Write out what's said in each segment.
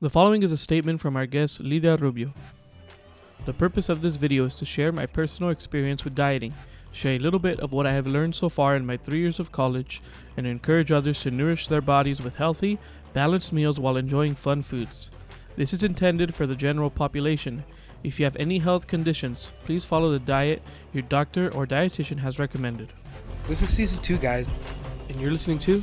The following is a statement from our guest Lidia Rubio. The purpose of this video is to share my personal experience with dieting, share a little bit of what I have learned so far in my 3 years of college, and encourage others to nourish their bodies with healthy, balanced meals while enjoying fun foods. This is intended for the general population. If you have any health conditions, please follow the diet your doctor or dietitian has recommended. This is season 2, guys. And you're listening to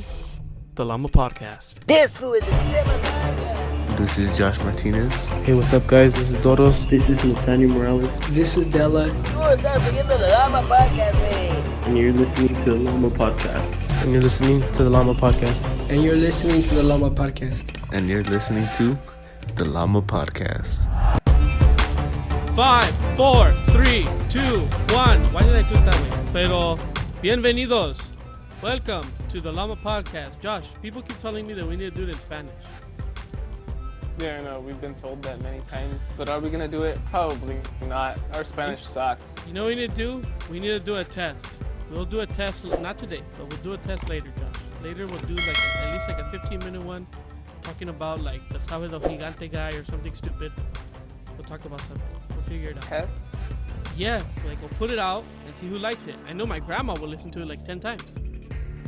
the Lama Podcast. This fool is the Lama. This is Josh Martinez. Hey, what's up, guys? This is Doros. This is Nathaniel Morales. This is Della. You are not forgetting the Lama Podcast, man. And you're listening to the Lama Podcast. And you're listening to the Lama Podcast. And you're listening to the Lama Podcast. And you're listening to the Lama Podcast. 5, 4, 3, 2, 1. Why did I do it that way? Pero, bienvenidos. Welcome to the Lama Podcast. Josh, people keep telling me that we need to do it in Spanish. Yeah, I know. We've been told that many times. But are we going to do it? Probably not. Our Spanish sucks. You know what we need to do? We need to do a test. We'll do a test, not today, but we'll do a test later, Josh. Later we'll do at least a 15-minute one talking about like the Sábado Gigante guy or something stupid. We'll talk about something. We'll figure it out. Test? Yes, like we'll put it out and see who likes it. I know my grandma will listen to it like 10 times.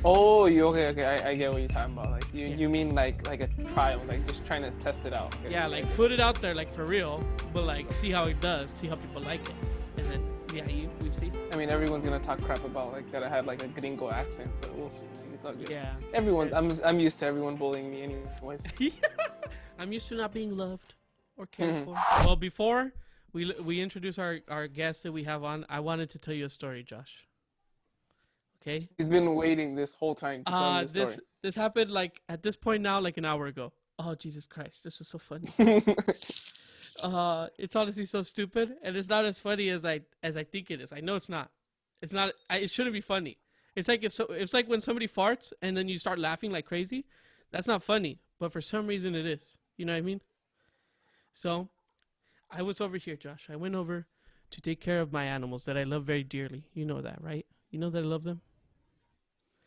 Oh, okay. I get what you're talking about. Like you mean like a trial, like just trying to test it out. Yeah, like put it out there like for real, but like see how it does, see how people like it, and then we see. I mean, everyone's gonna talk crap about like that I had like a gringo accent, but we'll see. It's all good. Yeah. Everyone, I'm used to everyone bullying me anyways. I'm used to not being loved or cared for. Well, before we introduce our guest that we have on, I wanted to tell you a story, Josh. Okay. He's been waiting this whole time to tell me the story. This happened like at this point now, like an hour ago. Oh, Jesus Christ. This was so funny. It's honestly so stupid, and it's not as funny as I think it is. I know it's not. It's not. It shouldn't be funny. It's like it's like when somebody farts and then you start laughing like crazy. That's not funny, but for some reason it is. You know what I mean? So, I was over here, Josh. I went over to take care of my animals that I love very dearly. You know that, right? You know that I love them?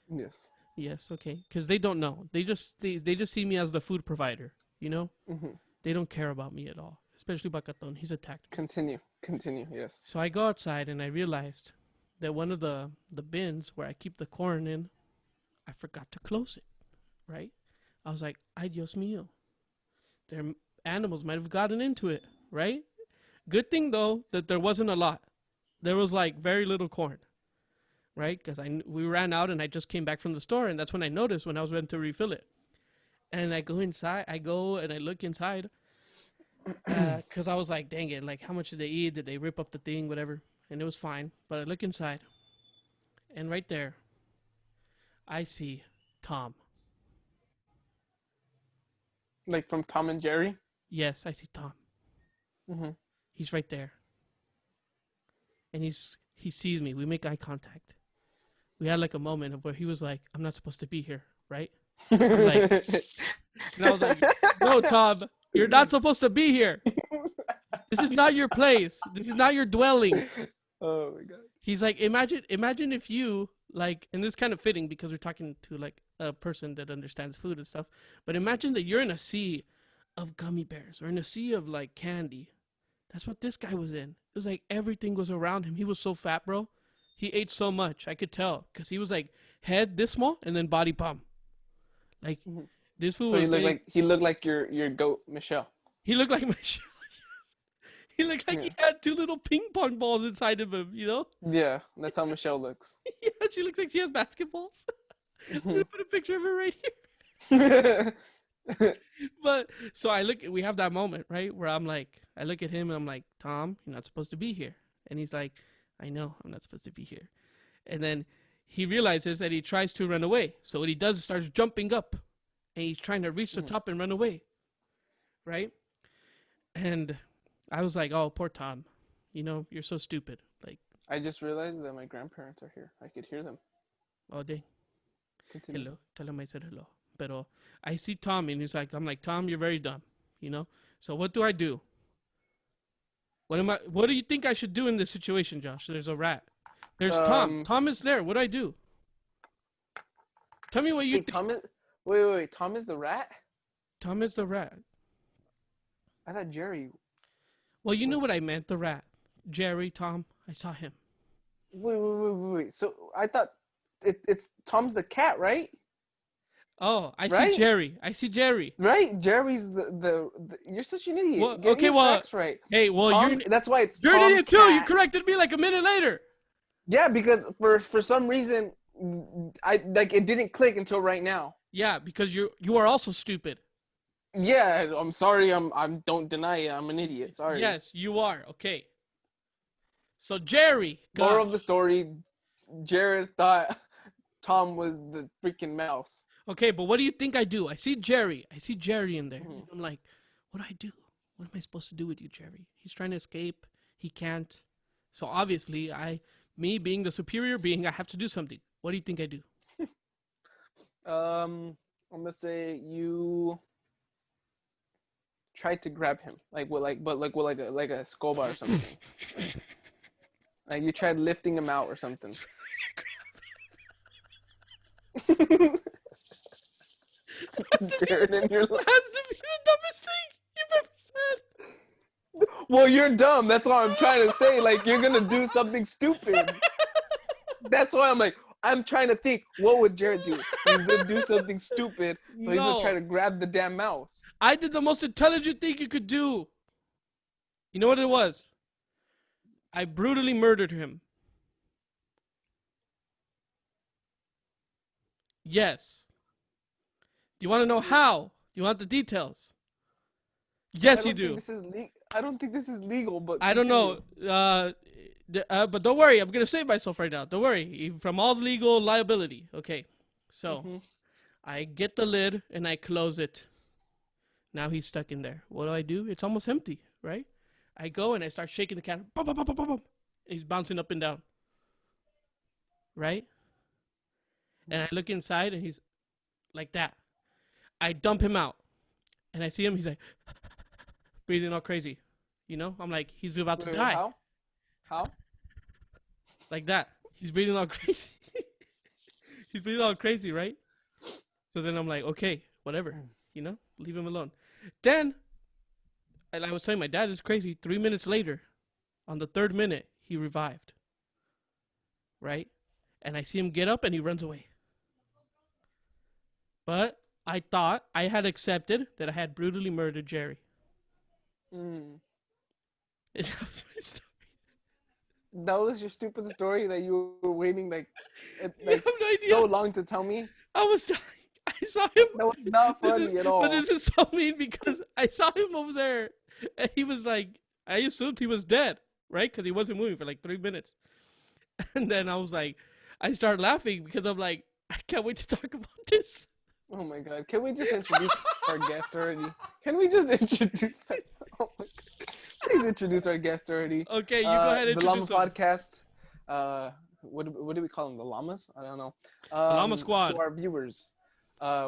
Yes. Yes, okay. Because they don't know. They just see me as the food provider, you know? Mm-hmm. They don't care about me at all, especially Bacaton. He's attacked me. Continue, yes. So I go outside and I realized that one of the bins where I keep the corn in, I forgot to close it, right? I was like, ay Dios mío. Their animals might have gotten into it, right? Good thing, though, that there wasn't a lot. There was like very little corn. Right, because we ran out and I just came back from the store, and that's when I noticed when I was ready to refill it. And I go inside, I look inside, because I was like, dang it, like how much did they eat? Did they rip up the thing, whatever? And it was fine. But I look inside, and right there, I see Tom. Like from Tom and Jerry? Yes, I see Tom. Mm-hmm. He's right there, and he sees me. We make eye contact. We had like a moment of where he was like, I'm not supposed to be here, right? I'm like, and I was like, no, Tom, you're not supposed to be here. This is not your place. This is not your dwelling. Oh my God. He's like, imagine if you, like, and this is kind of fitting because we're talking to like a person that understands food and stuff, but imagine that you're in a sea of gummy bears or in a sea of like candy. That's what this guy was in. It was like everything was around him. He was so fat, bro. He ate so much. I could tell because he was like head this small and then body pump. Like this food. So was he looked like your goat Michelle. He looked like Michelle. He looked like he had 2 little ping pong balls inside of him. You know? Yeah, that's how Michelle looks. Yeah, she looks like she has basketballs. I'm gonna put a picture of her right here. But so we have that moment, right, where I'm like, I look at him and I'm like, Tom, you're not supposed to be here. And he's like, I know, I'm not supposed to be here. And then he realizes that he tries to run away. So what he does is starts jumping up and he's trying to reach the top and run away. Right? And I was like, oh, poor Tom. You know, you're so stupid. Like, I just realized that my grandparents are here. I could hear them. Oh, dang. Continue. Hello. Tell him I said hello. But I see Tom and he's like, I'm like, Tom, you're very dumb. You know? So what do I do? What do you think I should do in this situation, Josh? There's a rat. There's Tom. Tom is there. What do I do? Tell me what you think. Wait. Tom is the rat? Tom is the rat. I thought Jerry. Well, you know what I meant. The rat, Jerry, Tom. I saw him. Wait. So I thought it's Tom's the cat, right? Oh, I Right? see Jerry. I see Jerry. Right? Jerry's the You're such an idiot. Well, Get okay, your well, facts right. hey, well, Tom, that's why it's you're an Tom idiot too. You Cat. corrected me like a minute later. Yeah, because for some reason, it didn't click until right now. Yeah, because you are also stupid. Yeah, I'm sorry. Don't deny it. I'm an idiot. Sorry. Yes, you are. Okay. So Jerry. Moral gosh. of the story: Jered thought Tom was the freaking mouse. Okay, but what do you think I do? I see Jerry. I see Jerry in there. Mhm. I'm like, what do I do? What am I supposed to do with you, Jerry? He's trying to escape. He can't. So obviously, me being the superior being, I have to do something. What do you think I do? I'm gonna say you tried to grab him, with a scoba or something. Like you tried lifting him out or something. Jered in your life. Has to be the dumbest thing you've ever said. Well, you're dumb. That's what I'm trying to say. Like you're gonna do something stupid. That's why I'm trying to think. What would Jered do? He's gonna do something stupid, so he's gonna try to grab the damn mouse. I did the most intelligent thing you could do. You know what it was? I brutally murdered him. Yes. Do you want to know how? Do you want the details? Yes, you do. I don't think this is legal, but I don't know. But don't worry. I'm going to save myself right now. Don't worry. From all legal liability. Okay. So I get the lid and I close it. Now he's stuck in there. What do? It's almost empty, right? I go and I start shaking the cat. Boom, boom, boom, boom, boom, boom. He's bouncing up and down. Right? And I look inside and he's like that. I dump him out. And I see him. He's like breathing all crazy. You know? I'm like, he's about to die. How? Like that. He's breathing all crazy. He's breathing all crazy, right? So then I'm like, okay, whatever. You know? Leave him alone. Then, I was telling my dad is crazy. 3 minutes later, on the 3rd minute, he revived. Right? And I see him get up and he runs away. But I thought I had accepted that I had brutally murdered Jerry. Mm. And that was my story. That was your stupid story that you were waiting You have no idea. so long to tell me? I saw him. That was not funny at all. But this is so mean because I saw him over there and he was like, I assumed he was dead, right? Because he wasn't moving for like 3 minutes. And then I was like, I started laughing because I'm like, I can't wait to talk about this. Oh my god. Can we just introduce our guest already? Can we just introduce Oh my god. Please introduce our guest already. Okay, you go ahead and the introduce Lama him. Podcast. What do we call them? The Llamas? I don't know. Llama Squad. To our viewers,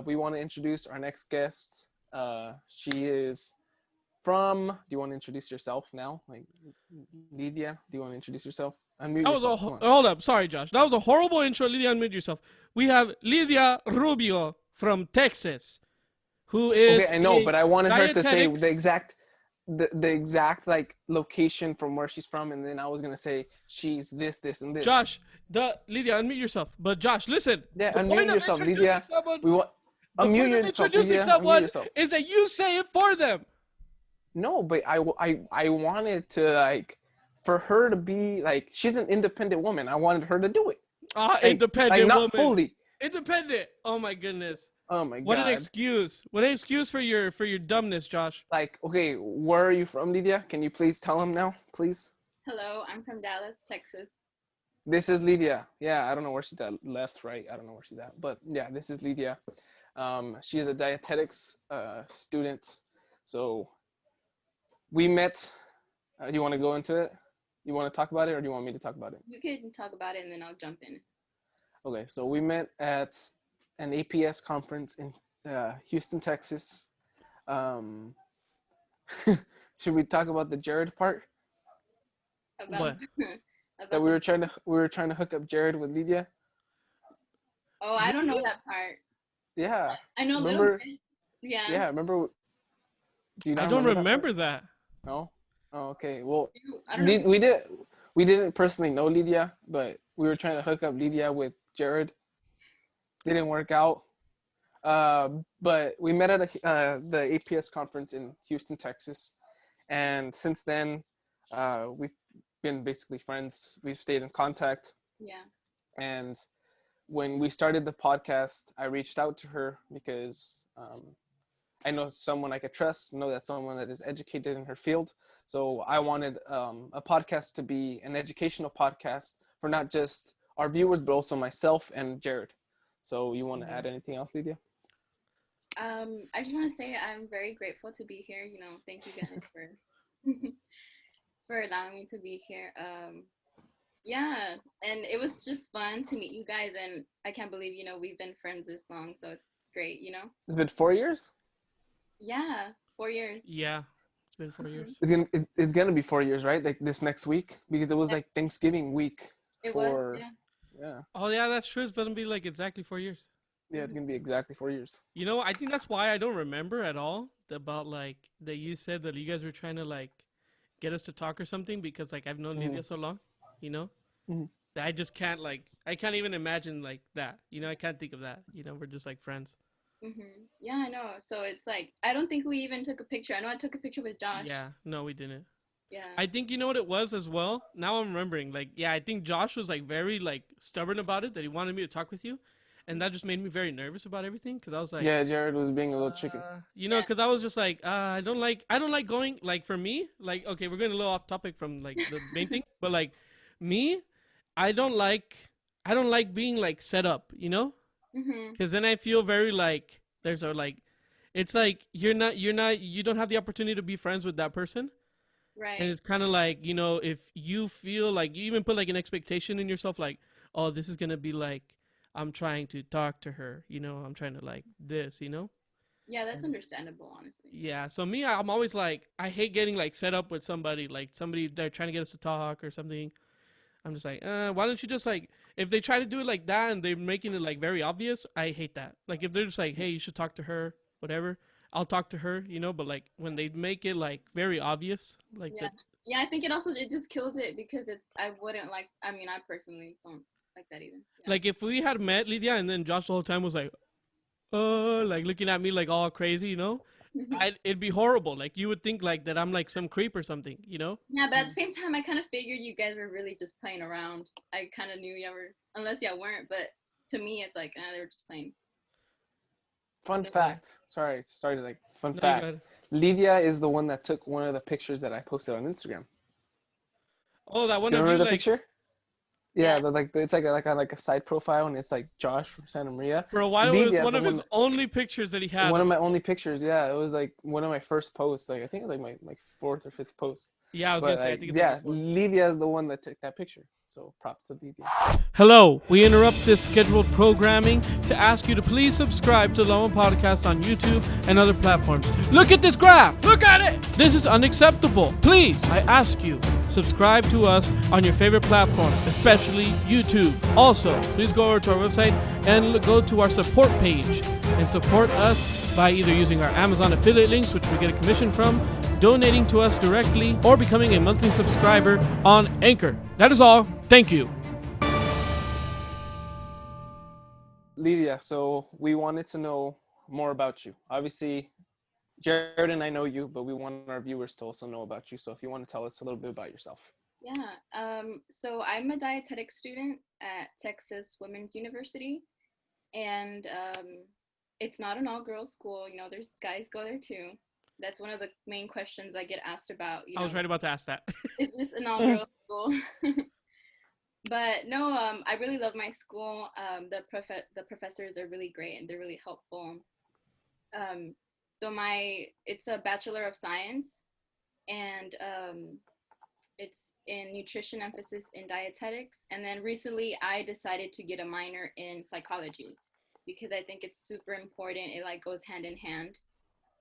we want to introduce our next guest. She is from. Do you want to introduce yourself now? Like Lidia, do you want to introduce yourself? Unmute That was yourself. hold up. Sorry, Josh. That was a horrible intro. Lidia, unmute yourself. We have Lidia Rubio from Texas, who is. Okay, I know, but I wanted her to say dietetics. the exact like location from where she's from, and then I was gonna say she's this, and this. Josh, Lydia, unmute yourself. But Josh, listen. Yeah, the unmute point of yourself, introducing Lydia. someone- We want the point unmute of yourself, introducing Lydia. Unmute someone yourself. is that you say it for them. No, but I wanted to like for her to be like she's an independent woman. I wanted her to do it. Independent like, not woman. fully. Independent. Oh my goodness. Oh my god. What an excuse. What an excuse for your dumbness, Josh. Like, okay, where are you from, Lydia? Can you please tell him now, please? Hello, I'm from Dallas, Texas. This is Lydia. Yeah, I don't know where she's at. Left, right. I don't know where she's at. But yeah, this is Lydia. She is a dietetics student. So we met. Do you want to go into it? You want to talk about it, or do you want me to talk about it? You can talk about it and then I'll jump in. Okay, so we met at an APS conference in Houston, Texas. Should we talk about the Jered part? About, What? about That we were trying to hook up Jered with Lydia. Oh, I don't know that part. Yeah. I know a Remember? little bit. Yeah. Yeah. Remember? Do you not I don't remember remember that. No? Oh, okay. Well, I don't know. we didn't personally know Lidia, but we were trying to hook up Lidia with Jered. Didn't work out. But we met at the APS conference in Houston, Texas, and since then, we've been basically friends. We've stayed in contact, Yeah. and when we started the podcast, I reached out to her because I know someone I could trust, know that someone that is educated in her field. So I wanted a podcast to be an educational podcast for not just our viewers, but also myself and Jered. So you want to add anything else, Lydia? I just want to say I'm very grateful to be here. You know, thank you guys for for allowing me to be here. Yeah, and it was just fun to meet you guys, and I can't believe, you know, we've been friends this long, so it's great, you know? It's been 4 years? Yeah, 4 years. Yeah, it's been 4 years. It's gonna be 4 years, right? Like this next week, because it was like Thanksgiving week It for was, yeah. yeah. Oh yeah, that's true. It's gonna be like exactly 4 years. Yeah, it's gonna be exactly 4 years. You know, I think that's why I don't remember at all about like that you said that you guys were trying to like get us to talk or something, because like I've known Lydia so long, you know, that I just can't I can't even imagine like that. You know, I can't think of that. You know, we're just like friends. Yeah, I know. So it's like, I don't think we even took a picture. I know I took a picture with Josh. Yeah, no, we didn't. Yeah. I think you know what it was as well. Now I'm remembering. Like, yeah, I think Josh was like very like stubborn about it, that he wanted me to talk with you, and that just made me very nervous about everything, because I was like, Yeah, Jered was being a little chicken. you know, Yeah. because I was just like, I don't like going, like, for me, like, okay, we're going a little off topic from like the main thing, but like me, I don't like being like set up, you know, because then I feel very like there's a like, it's like you don't have the opportunity to be friends with that person. Right. And it's kind of like, you know, if you feel like you even put like an expectation in yourself, like, oh, this is going to be like, I'm trying to talk to her, you know, I'm trying to like this, you know? Yeah, that's understandable, honestly. Yeah. So me, I'm always like, I hate getting like set up with somebody, like somebody they're trying to get us to talk or something. I'm just like, why don't you just like, if they try to do it like that and they're making it like very obvious, I hate that. Like if they're just like, hey, you should talk to her, whatever, I'll talk to her, you know, but like when they make it like very obvious, like Yeah. Yeah, I think it just kills it, because I wouldn't like, I mean, I personally don't like that either. Yeah. like if we had met Lydia and then Josh the whole time was like, like looking at me like all crazy, you know, it'd be horrible. Like you would think like that I'm like some creep or something, you know? Yeah, but at the same time, I kind of figured you guys were really just playing around. I kind of knew y'all were, unless y'all weren't, but to me, it's like, they were just playing. Fun fact. Sorry to like fun No, you fact. got it. Lydia is the one that took one of the pictures that I posted on Instagram. Oh, that one Do you of you remember the like picture? Yeah, Yeah. it's like a side profile, and it's like Josh from Santa Maria. for a while it Lydia's was one the of his only pictures that he had. one of my only pictures. Yeah, it was like one of my first posts. Like I think it was like my fourth or fifth post. Yeah, I was But gonna say, I like, think it's yeah, like the fourth. Lydia is the one that took that picture. So props to Lydia. Hello, we interrupt this scheduled programming to ask you to please subscribe to Lama Podcast on YouTube and other platforms. Look at this graph! Look at it! This is unacceptable. Please, I ask you, subscribe to us on your favorite platforms, especially YouTube. Also, please go over to our website and go to our support page and support us by either using our Amazon affiliate links, which we get a commission from, donating to us directly, or becoming a monthly subscriber on Anchor. That is all. Thank you. Lydia, so we wanted to know more about you. Obviously, Jered and I know you, but we want our viewers to also know about you. So if you want to tell us a little bit about yourself. Yeah. So I'm a dietetics student at Texas Women's University, and it's not an all-girls school. You know, there's guys go there too. That's one of the main questions I get asked about. You I was know, right about to ask that. is this an all-girls school? But no, I really love my school. The professors are really great and they're really helpful. So it's a Bachelor of Science, and it's in nutrition, emphasis in dietetics. And then recently I decided to get a minor in psychology, because I think it's super important. It like goes hand in hand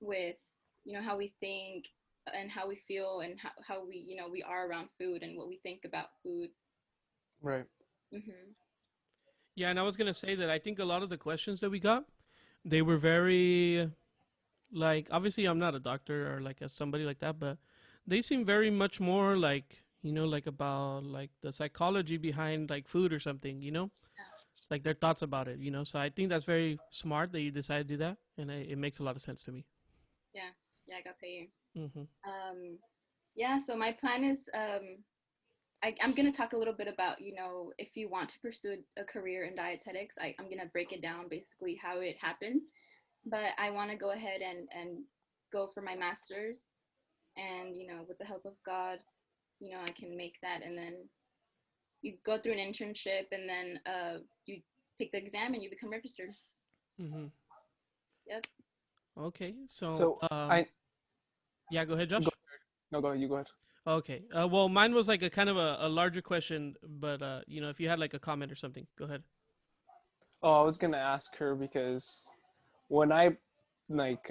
with, you know, how we think and how we feel, and how we, you know, we are around food and what we think about food. Right. Yeah, and I was going to say that I think a lot of the questions that we got, they were very Like, obviously, I'm not a doctor or like a somebody like that, but they seem very much more like, like about like the psychology behind like food or something, like their thoughts about it. So I think that's very smart that you decided to do that, and it makes a lot of sense to me. Yeah, yeah, I got paid. Mm-hmm. Yeah, so my plan is I'm going to talk a little bit about, if you want to pursue a career in dietetics, I'm going to break it down basically how it happens. But I want to go ahead and go for my master's. And, with the help of God, I can make that. And then you go through an internship, and then you take the exam and you become registered. Mm-hmm. Yep. Okay, so So I yeah, go ahead, go Josh. no go you go ahead. Okay, well, mine was like a kind of a larger question, but if you had like a comment or something, go ahead. Oh, I was gonna ask her because when I like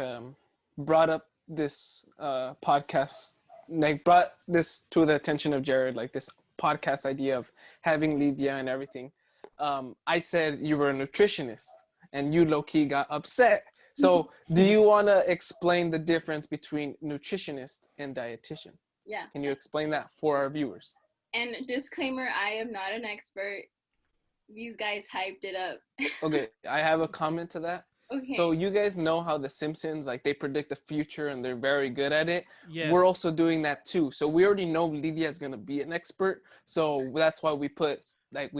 brought up this podcast, like brought this to the attention of Jered, like this podcast idea of having Lidia and everything, I said you were a nutritionist, and you low-key got upset. So do you want to explain the difference between nutritionist and dietitian? Yeah. Can you explain that for our viewers? And disclaimer, I am not an expert. These guys hyped it up. Okay, I have a comment to that. Okay. So you guys know how the Simpsons, like they predict the future and they're very good at it. Yes. We're also doing that too. So we already know Lydia is gonna be an expert. So that's why we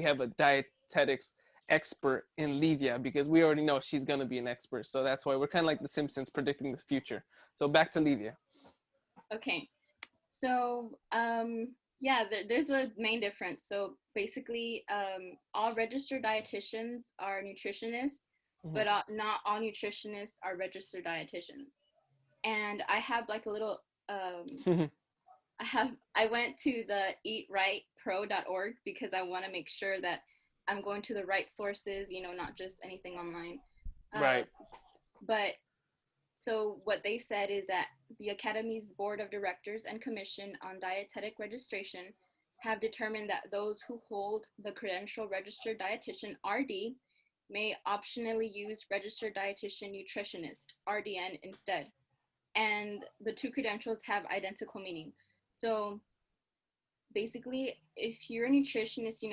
have a dietetics expert in Lydia, because we already know she's gonna be an expert. So that's why we're kind of like the Simpsons predicting the future. So back to Lydia. Okay. So yeah, there's a main difference. So basically, all registered dietitians are nutritionists, but not all nutritionists are registered dietitians. And I have like a little, I went to the eatrightpro.org because I want to make sure that I'm going to the right sources, not just anything online. Right. But so what they said is that the Academy's Board of Directors and Commission on Dietetic Registration have determined that those who hold the credential registered dietitian RD may optionally use registered dietitian nutritionist RDN instead. And the two credentials have identical meaning. So basically, if you're a nutritionist,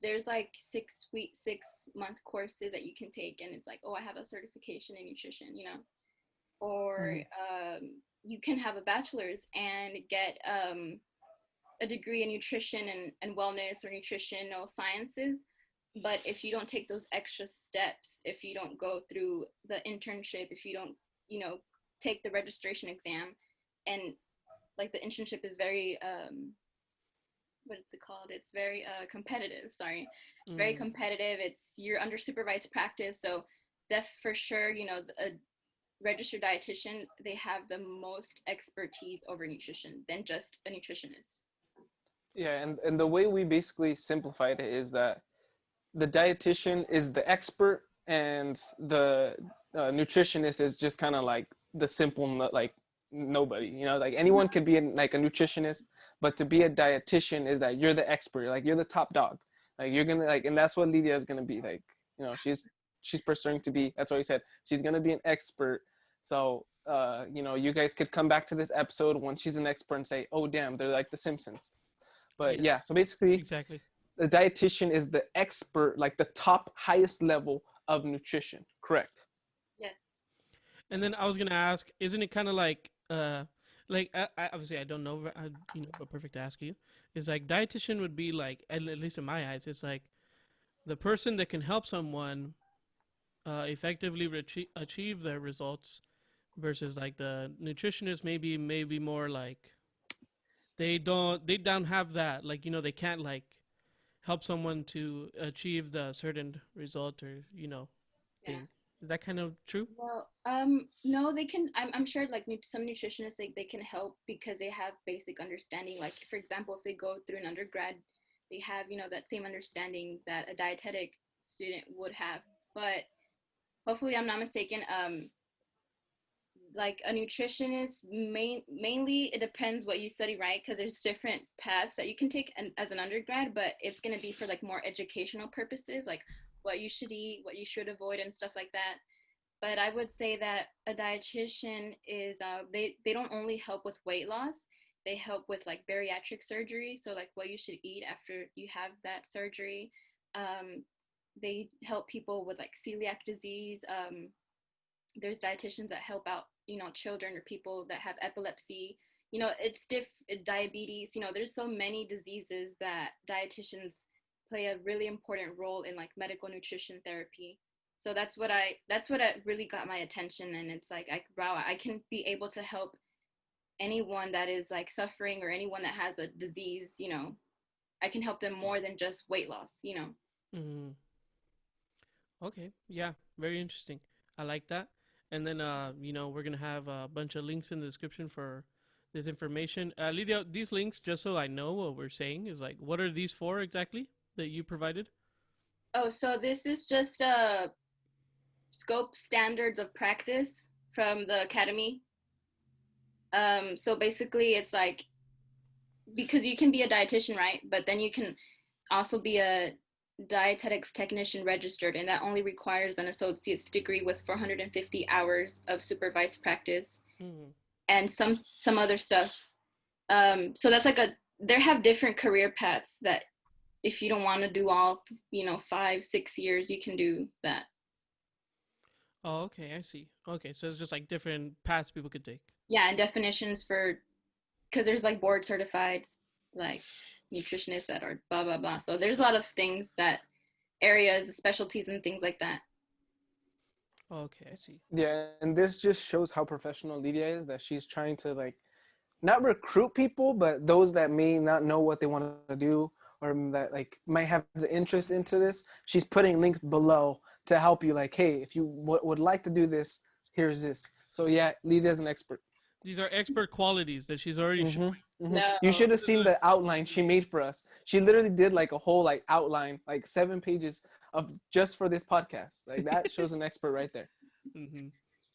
there's like 6-month courses that you can take, and it's like, oh, I have a certification in nutrition, or you can have a bachelor's and get a degree in nutrition and wellness or nutritional sciences. But if you don't take those extra steps, if you don't go through the internship, if you don't, take the registration exam, and like the internship is very, what is it called? It's very competitive. Sorry. It's very competitive. You're under supervised practice. So for sure, a registered dietitian, they have the most expertise over nutrition than just a nutritionist. Yeah, and the way we basically simplified it is that the dietitian is the expert, and the nutritionist is just kind of like the simple, like nobody. Like anyone could be like a nutritionist, but to be a dietitian is that you're the expert, like you're the top dog, like you're gonna like, and that's what Lydia is gonna be like. She's pursuing to be. That's what he said. She's gonna be an expert. So you guys could come back to this episode when she's an expert and say, oh damn, they're like the Simpsons. But Yes. yeah, so basically, Exactly. the dietitian is the expert, like the top highest level of nutrition. Correct. Yes. And then I was gonna ask, isn't it kind of like I obviously I don't know, but perfect to ask you is like dietitian would be like, at least in my eyes, it's like the person that can help someone effectively achieve their results, versus like the nutritionist maybe more like they don't have that, like they can't like help someone to achieve the certain result or thing. Yeah. Is that kind of true? Well, no, they can. I'm sure, like some nutritionists, they can help because they have basic understanding. Like, for example, if they go through an undergrad, they have that same understanding that a dietetic student would have. But hopefully, I'm not mistaken. Like a nutritionist, mainly it depends what you study, right? Because there's different paths that you can take as an undergrad, but it's gonna be for like more educational purposes, like what you should eat, what you should avoid, and stuff like that. but I would say that a dietitian is they don't only help with weight loss, they help with like bariatric surgery, so like what you should eat after you have that surgery. They help people with like celiac disease. There's dietitians that help out, children or people that have epilepsy. It's diabetes. There's so many diseases that dietitians play a really important role in, like medical nutrition therapy. So that's what really got my attention, and it's like wow, I can be able to help anyone that is like suffering or anyone that has a disease. I can help them more than just weight loss. Mm. Okay, yeah, very interesting. I like that. And then, we're gonna have a bunch of links in the description for this information. Lydia, these links, just so I know what we're saying, is like, what are these for exactly that you provided? Oh, so this is just scope standards of practice from the academy. So basically, it's like, because you can be a dietitian, right? But then you can also be a dietetics technician registered, and that only requires an associate's degree with 450 hours of supervised practice, and some other stuff. So that's like they have different career paths that if you don't want to do all 5-6 years, you can do that. Oh, okay, I see. Okay, so it's just like different paths people could take. Yeah, and definitions because there's like board certified like nutritionists that are blah blah blah. So there's a lot of things, that areas, specialties, and things like that. Okay, I see. Yeah, and this just shows how professional Lidia is, that she's trying to like not recruit people, but those that may not know what they want to do or that like might have the interest into this. She's putting links below to help you, like, hey, if you would like to do this, here's this. So yeah, Lidia's an expert. These are expert qualities that she's already showing. No. You should have seen the outline she made for us. She literally did like a whole like outline, like 7 pages of just for this podcast. Like that shows an expert right there.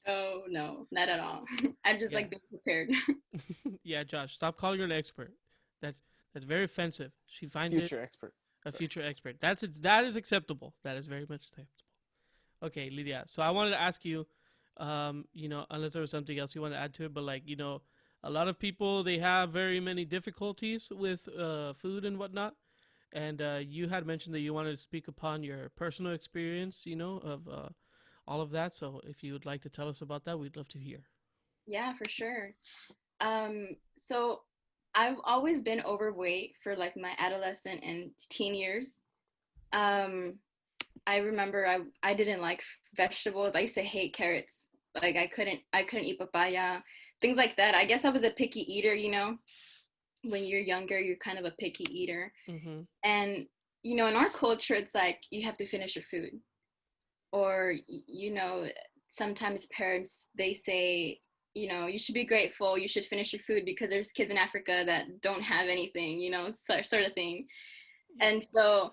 Oh no, not at all. I'm just like being prepared. Yeah, Josh, stop calling her an expert. That's very offensive. She finds Future expert. A future expert. That is acceptable. That is very much acceptable. Okay, Lydia. So I wanted to ask you, unless there was something else you want to add to it, but like, a lot of people, they have very many difficulties with food and whatnot. And you had mentioned that you wanted to speak upon your personal experience, of all of that. So if you would like to tell us about that, we'd love to hear. Yeah, for sure. So I've always been overweight for like my adolescent and teen years. I remember I didn't like vegetables. I used to hate carrots. Like I couldn't eat papaya, things like that. I guess I was a picky eater, when you're younger, you're kind of a picky eater. And, in our culture, it's like you have to finish your food. Or, sometimes parents, they say, you should be grateful, you should finish your food because there's kids in Africa that don't have anything, sort of thing. And so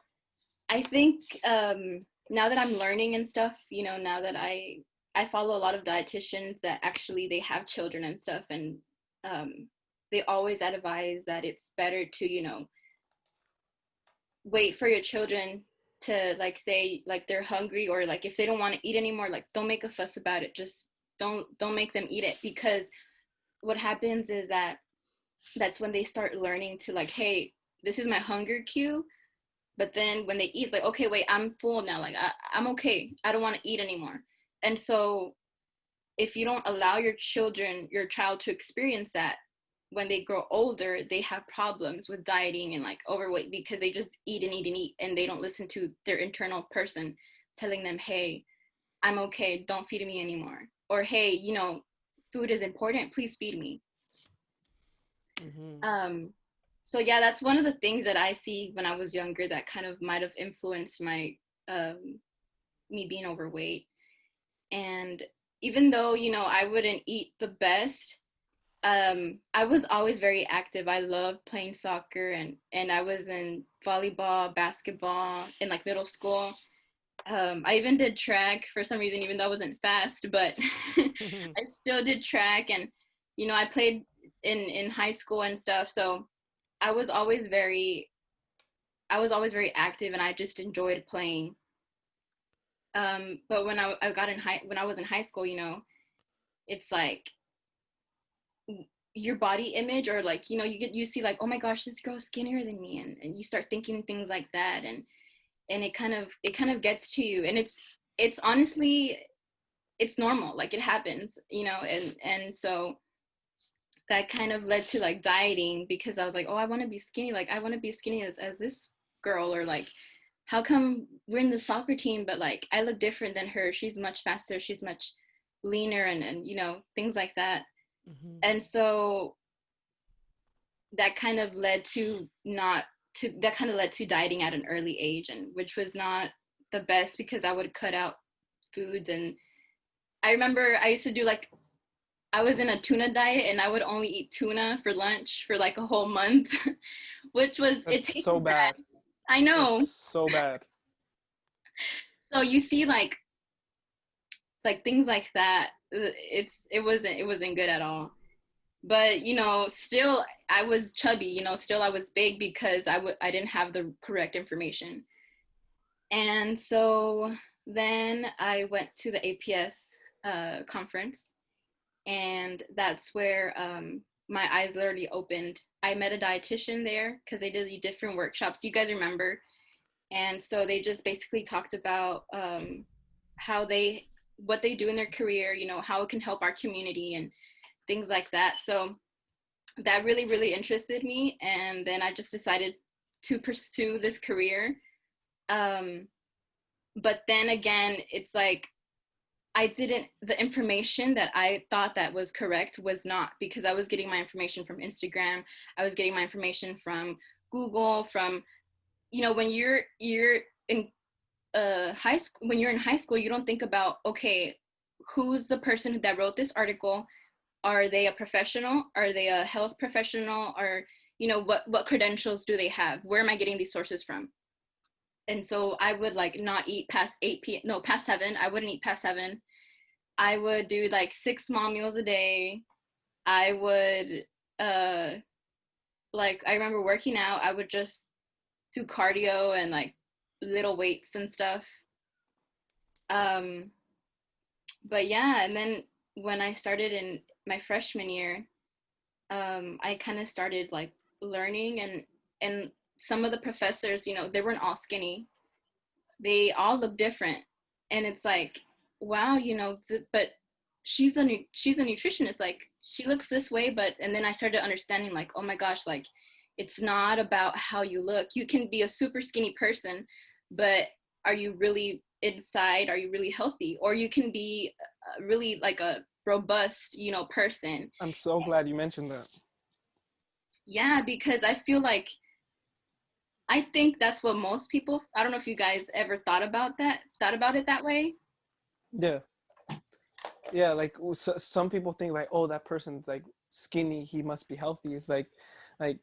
I think now that I'm learning and stuff, now that I follow a lot of dietitians that actually they have children and stuff, and they always advise that it's better to, wait for your children to like say like they're hungry, or like if they don't want to eat anymore, like don't make a fuss about it. Just don't make them eat it, because what happens is that's when they start learning to like, hey, this is my hunger cue. But then when they eat, it's like, okay, wait, I'm full now. Like I'm okay. I don't want to eat anymore. And so if you don't allow your child to experience that, when they grow older, they have problems with dieting and like overweight, because they just eat and eat and eat, and they don't listen to their internal person telling them, hey, I'm okay, don't feed me anymore. Or, hey, food is important, please feed me. So yeah, that's one of the things that I see when I was younger that kind of might have influenced my me being overweight. And even though, I wouldn't eat the best, I was always very active. I loved playing soccer, and I was in volleyball, basketball in like middle school. I even did track for some reason, even though I wasn't fast, but I still did track. And, I played in high school and stuff. So I was always very active, and I just enjoyed playing. But when when I was in high school, you know, it's like your body image, or like, you know, you see like, oh my gosh, this girl's skinnier than me, and you start thinking things like that, and it kind of gets to you, and it's honestly, it's normal, like it happens, you know, and so that kind of led to like dieting, because I was like, oh, I want to be skinny, like I want to be skinny as this girl, or like, how come we're in the soccer team but like I look different than her, she's much faster, she's much leaner, and you know, things like that. Mm-hmm. And so that kind of led to not to that kind of led to dieting at an early age, and which was not the best, because I would cut out foods. And I remember I used to do like, I was in a tuna diet, and I would only eat tuna for lunch for like a whole month, which was, it That's so tasted bad. bad. I It's know. so bad. So you see like things like that, it wasn't good at all. But you know, still I was chubby, you know, still I was big, because I didn't have the correct information. And so then I went to the APS conference, and that's where my eyes literally opened. I met a dietitian there, because they did different workshops, you guys remember. And so they just basically talked about how they what they do in their career, you know, how it can help our community and things like that. So that really, really interested me, and then I just decided to pursue this career. um, but then again, it's like, the information that I thought that was correct was not, because I was getting my information from Instagram, I was getting my information from Google, from, you know, when you're in high school, when you're in high school, you don't think about, okay, who's the person that wrote this article, are they a professional, are they a health professional, or you know, what credentials do they have, where am I getting these sources from? And so I would like not eat past 8 p.m. No, past 7. I wouldn't eat past 7. I would do like 6 small meals a day. I would like, I remember working out, I would just do cardio and like little weights and stuff. um but yeah, and then when I started in my freshman year, I kind of started like learning, and some of the professors, you know, they weren't all skinny, they all look different. And it's like, wow, you know, but she's a nutritionist, like she looks this way. But and then I started understanding like, oh my gosh, like it's not about how you look. You can be a super skinny person, but are you really inside, are you really healthy? Or you can be really like a robust, you know, person. I'm so glad you mentioned that. Yeah, because I think that's what most people, I don't know if you guys ever thought about it that way. Yeah. Yeah, like some people think like, oh, that person's like skinny, he must be healthy. It's like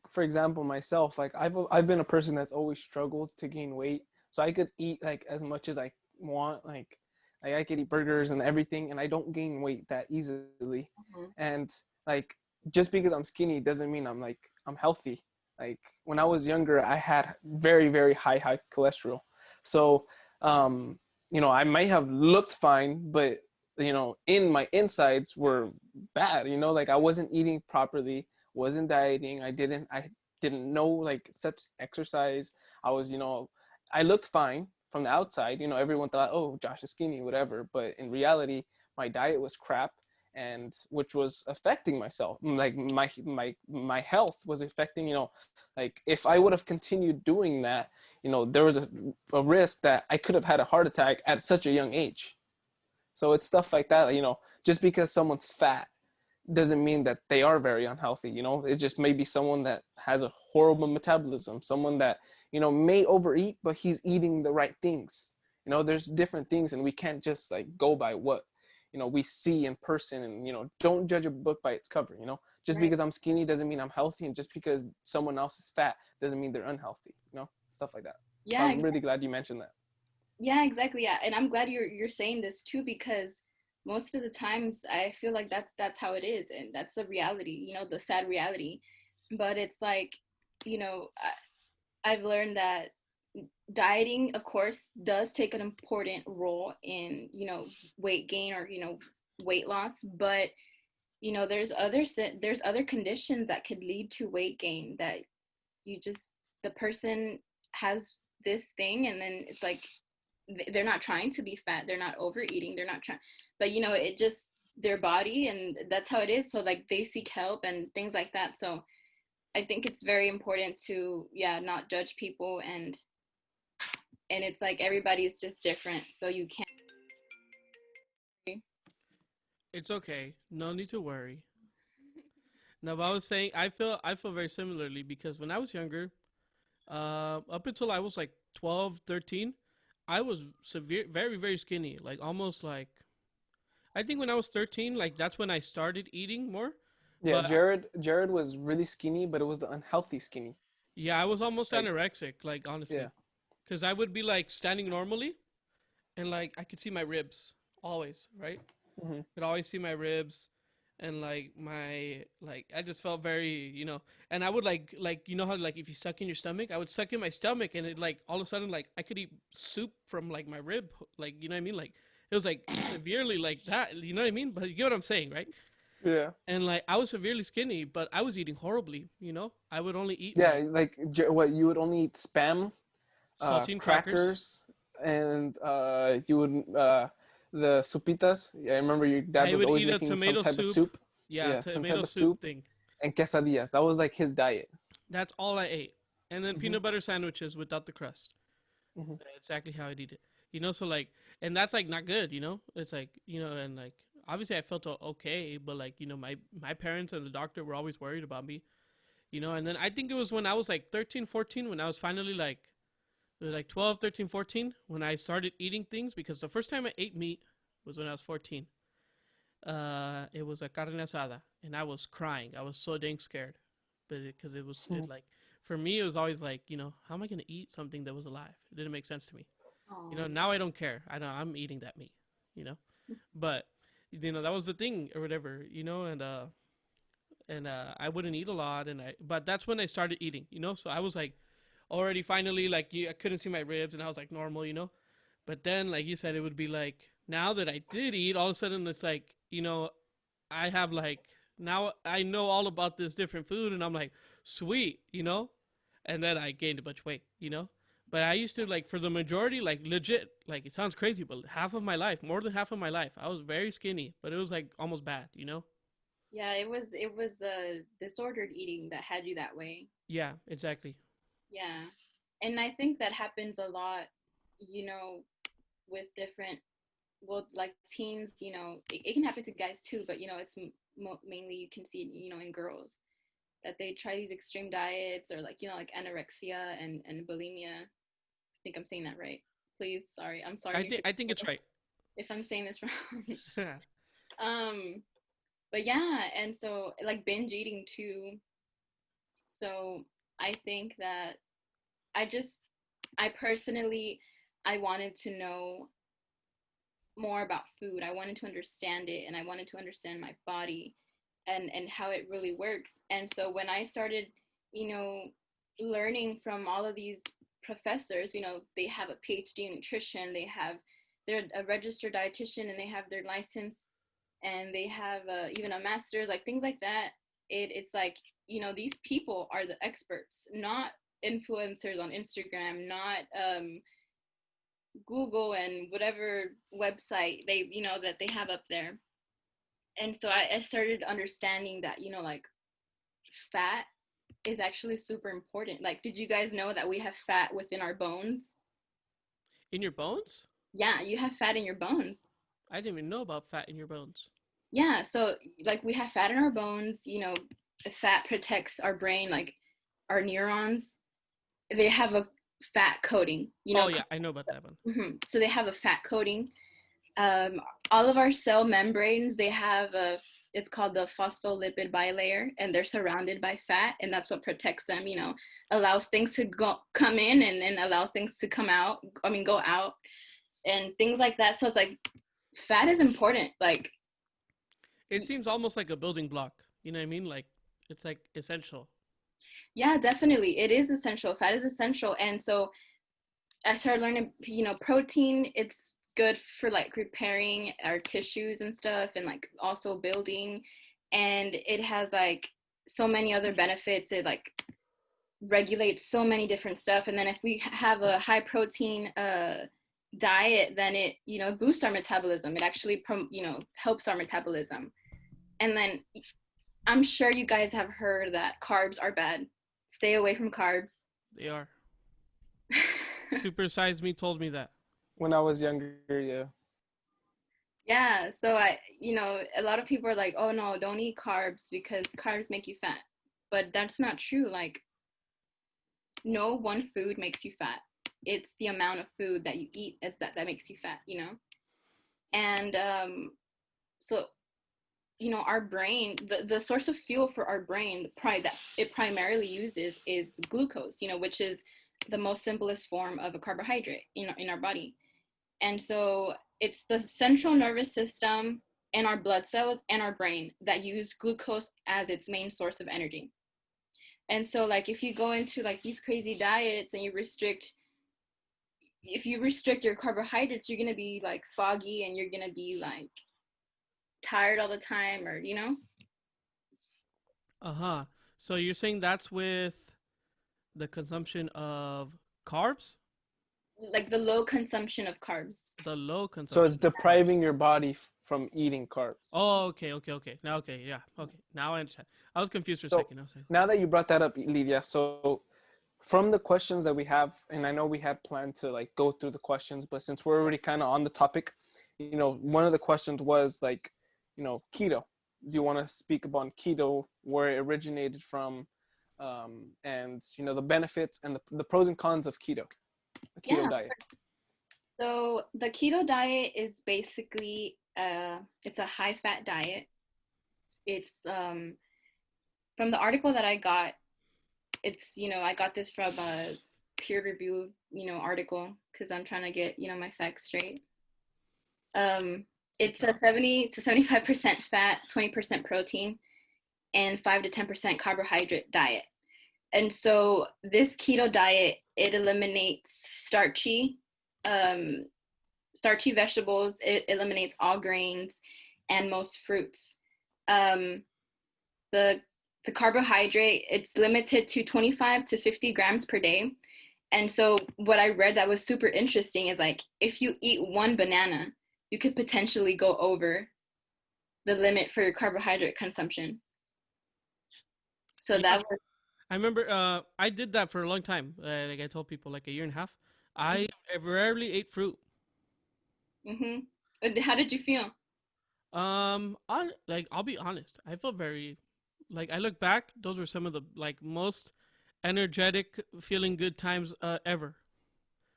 for example, myself, like I've been a person that's always struggled to gain weight. So I could eat like as much as I want, like I could eat burgers and everything, and I don't gain weight that easily. Mhm. And like just because I'm skinny doesn't mean I'm healthy. Like when I was younger, I had very, very high cholesterol. So you know, I might have looked fine, but you know, in my insides were bad. You know, like I wasn't eating properly, wasn't dieting. I didn't know like such exercise. I was, you know, I looked fine from the outside. You know, everyone thought, oh, Josh is skinny, whatever. But in reality, my diet was crap, and which was affecting myself. Like my health was affecting. You know, like if I would have continued doing that, you know, there was a risk that I could have had a heart attack at such a young age. So it's stuff like that, you know, just because someone's fat doesn't mean that they are very unhealthy, you know. It just may be someone that has a horrible metabolism, someone that, you know, may overeat, but he's eating the right things. You know, there's different things, and we can't just like go by what, you know, we see in person. And, you know, don't judge a book by its cover, you know. Just Right. because I'm skinny doesn't mean I'm healthy, and just because someone else is fat doesn't mean they're unhealthy, you know, stuff like that. So Yeah, I'm really glad you mentioned that. yeah, exactly. Yeah, and I'm glad you're saying this too, because most of the times I feel like that's how it is, and that's the reality, you know, the sad reality. But it's like, you know, I've learned that dieting, of course, does take an important role in, weight gain or, weight loss, but there's other conditions that could lead to weight gain, that the person has this thing, and then it's like they're not trying to be fat, they're not overeating, they're not trying, but it just their body, and that's how it is. So like they seek help and things like that. So I think it's very important to not judge people, and it's like everybody's just different, so you can't. It's okay. No need to worry. No, but I was saying I feel very similarly, because when I was younger, up until I was like 12, 13, I was very, very skinny. Like almost like, I think when I was 13, like that's when I started eating more. Yeah, But Jered was really skinny, but it was the unhealthy skinny. yeah, I was almost Like, anorexic, like honestly. yeah. Because I would be like standing normally, and like I could see my ribs always, right? Hmm. Could always see my ribs, and like I just felt very, and I would like how like if you suck in your stomach, I would suck in my stomach, and it like all of a sudden like I could eat soup from like my rib, like you know what I mean, like it was like severely like that, you know what I mean? But you get what I'm saying, right? Yeah. And like I was severely skinny, but I was eating horribly, I would only eat Yeah, like like what you would only eat spam, saltine crackers. crackers, and you would the sopitas. Yeah, I remember your dad I was would always eat a making some tomato type of soup. soup. Yeah, Yeah, some type tomato of soup soup thing. and quesadillas. That was like his diet. That's all I ate. And then Hmm. peanut butter sandwiches without the crust. Hmm. Exactly how I'd eat it. So like, and that's like not good, It's like, and like, obviously I felt okay, but like, my parents and the doctor were always worried about me, and then I think it was when I was like 13, 14, when I was finally like, it was like 12, 13, 14, when I started eating things, because the first time I ate meat was when I was 14. It was a carne asada, and I was crying. I was so dang scared, but because like, for me, it was always like, how am I gonna eat something that was alive? It didn't make sense to me. Now I don't care. I know I'm eating that meat, but that was the thing or whatever, and I wouldn't eat a lot, but that's when I started eating, So I was like, already finally like I couldn't see my ribs, and I was like normal, But then, like you said, it would be like now that I did eat, all of a sudden it's like, I have like now I know all about this different food, and I'm like, sweet, And then I gained a bunch of weight, But I used to like, for the majority, like legit, like it sounds crazy, but half of my life, more than half of my life, I was very skinny, but it was like almost bad, Yeah, it was the disordered eating that had you that way. Yeah, exactly. Yeah. And I think that happens a lot, with different, well, like teens, it can happen to guys too, but it's mainly you can see, in girls, that they try these extreme diets, or like, like anorexia and bulimia. I think I'm saying that right. Please, sorry. I'm sorry. I think it's right. If I'm saying this wrong. But yeah, and so like binge eating too. So I think that I personally, I wanted to know more about food. I wanted to understand it, and I wanted to understand my body and how it really works. And so when I started, learning from all of these professors, they have a PhD in nutrition, they're a registered dietitian, and they have their license, and they have even a master's, like things like that. It's like, these people are the experts, not influencers on Instagram, not Google and whatever website they, that they have up there. And so I started understanding that, like fat is actually super important. Like, did you guys know that we have fat within our bones? In your bones? Yeah, you have fat in your bones. I didn't even know about fat in your bones. Yeah, so like we have fat in our bones, fat protects our brain, like our neurons. They have a fat coating, Oh yeah, I know about that one. Mm-hmm. So they have a fat coating. All of our cell membranes, they have it's called the phospholipid bilayer, and they're surrounded by fat, and that's what protects them, allows things to come in, and then allows things to go out, and things like that. So it's like fat is important. Like, it seems almost like a building block. You know what I mean? Like, it's like essential. Yeah, definitely. It is essential. Fat is essential. And so I started learning, protein, it's good for like repairing our tissues and stuff, and like also building, and it has like so many other benefits. It like regulates so many different stuff, and then if we have a high protein diet, then it boosts our metabolism. It actually helps our metabolism. And then I'm sure you guys have heard that carbs are bad. Stay away from carbs. They are. Super Size Me told me that. When I was younger, yeah. Yeah, so a lot of people are like, oh no, don't eat carbs because carbs make you fat. But that's not true. Like, no one food makes you fat. It's the amount of food that you eat that makes you fat, And so, our brain, the source of fuel for our brain, that it primarily uses is glucose, which is the most simplest form of a carbohydrate in our body. And so it's the central nervous system and our blood cells and our brain that use glucose as its main source of energy. And so like if you go into like these crazy diets and if you restrict your carbohydrates, you're going to be like foggy and you're going to be like tired all the time, or Uh-huh. So you're saying that's with the consumption of carbs? like the low consumption of carbs. The low consumption. So it's depriving your body from eating carbs. Oh, okay. Now, okay, yeah, okay. Now I understand. I was confused for a second. I was like, now that you brought that up, Lidia, so from the questions that we have, and I know we had planned to like go through the questions, but since we're already kind of on the topic, one of the questions was like, keto. Do you want to speak about keto, where it originated from, and the benefits and the pros and cons of keto, the keto diet? So the keto diet is basically it's a high fat diet. It's from the article that I got, it's I got this from a peer review article because I'm trying to get my facts straight. It's a 70 to 75% fat, 20% protein, and 5 to 10% carbohydrate diet. And so this keto diet, it eliminates starchy vegetables. It eliminates all grains and most fruits. The carbohydrate, it's limited to 25 to 50 grams per day. And so what I read that was super interesting is like, if you eat one banana, you could potentially go over the limit for your carbohydrate consumption. So yeah, that was... I remember I did that for a long time. Like I told people, like a year and a half. I rarely ate fruit. How did you feel? I'll be honest. I felt very, like, I look back, those were some of the like most energetic, feeling good times ever.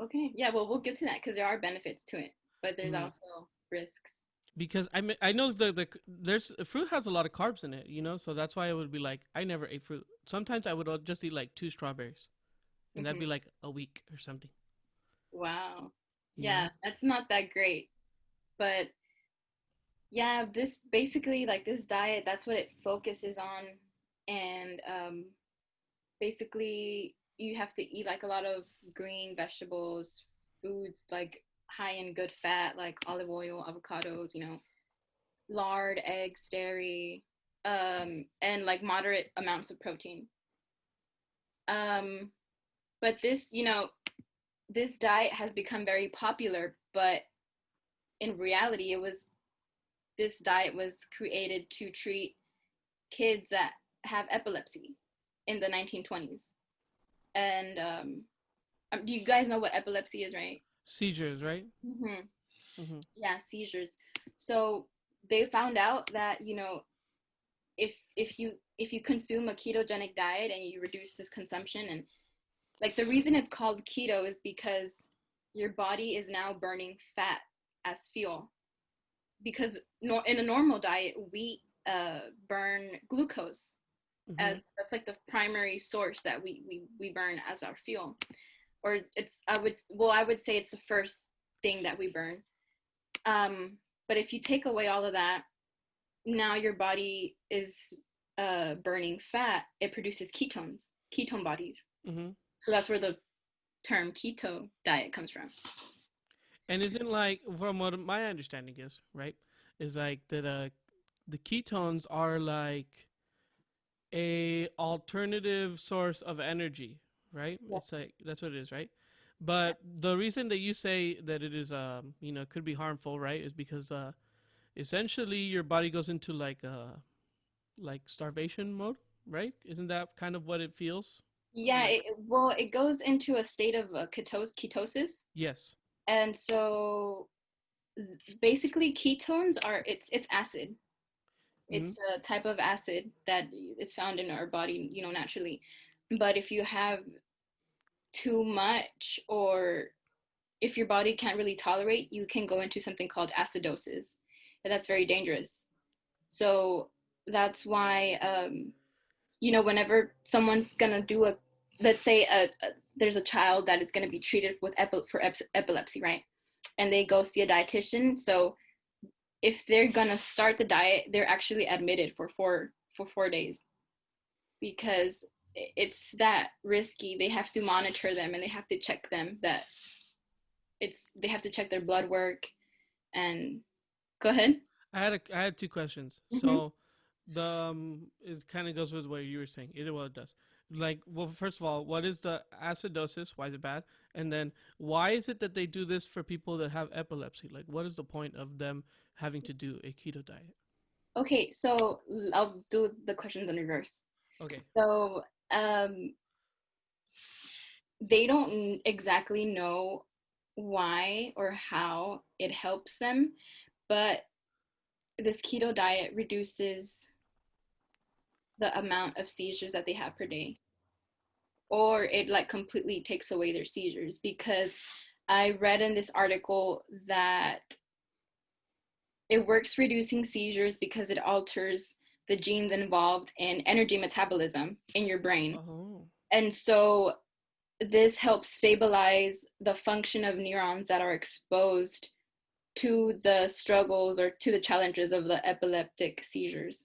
Okay, yeah, well, we'll get to that because there are benefits to it, but there's also risks. Because I know there's fruit has a lot of carbs in it, so that's why I would be like, I never ate fruit. Sometimes I would just eat like 2 strawberries, and that'd be like a week or something. Wow. Yeah, that's not that great. But yeah, this basically, like this diet, that's what it focuses on. And basically you have to eat like a lot of green vegetables, foods like high in good fat, like olive oil, avocados, lard, eggs, dairy, and like moderate amounts of protein. But this, this diet has become very popular, but in reality, this diet was created to treat kids that have epilepsy in the 1920s. And do you guys know what epilepsy is, right? Seizures, right? Yeah, seizures. So they found out that if you consume a ketogenic diet and you reduce this consumption, and like the reason it's called keto is because your body is now burning fat as fuel, because in a normal diet we burn glucose as that's like the primary source that we burn as our fuel, or I would say it's the first thing that we burn. But if you take away all of that, now your body is burning fat. It produces ketone bodies. So that's where the term keto diet comes from. And isn't like, from what my understanding is, right, is like that the ketones are like a alternative source of energy, right? Yes. It's like that's what it is, right? But the reason that you say that it is could be harmful, right, is because essentially your body goes into like starvation mode, right? Isn't that kind of what it feels? Yeah, Like, it goes into a state of ketosis. yes. And so basically ketones are it's acid. Mm-hmm. It's a type of acid that is found in our body, naturally. But if you have too much, or if your body can't really tolerate, you can go into something called acidosis. And that's very dangerous. So that's why whenever someone's gonna do let's say there's a child that is gonna be treated with epilepsy, right? And they go see a dietitian. So if they're gonna start the diet, they're actually admitted for 4 days, because it's that risky. They have to monitor them, and they have to check them that they have to check their blood work. And go ahead. I had two questions. Mm-hmm. So the it kind of goes with what you were saying. It does. Like, well, first of all, what is the acidosis? Why is it bad? And then why is it that they do this for people that have epilepsy? Like, what is the point of them having to do a keto diet? Okay, so I'll do the questions in reverse. Okay. So they don't exactly know why or how it helps them, but this keto diet reduces the amount of seizures that they have per day, or it like completely takes away their seizures. Because I read in this article that it works reducing seizures because it alters the genes involved in energy metabolism in your brain. Oh. And so this helps stabilize the function of neurons that are exposed to the struggles or to the challenges of the epileptic seizures.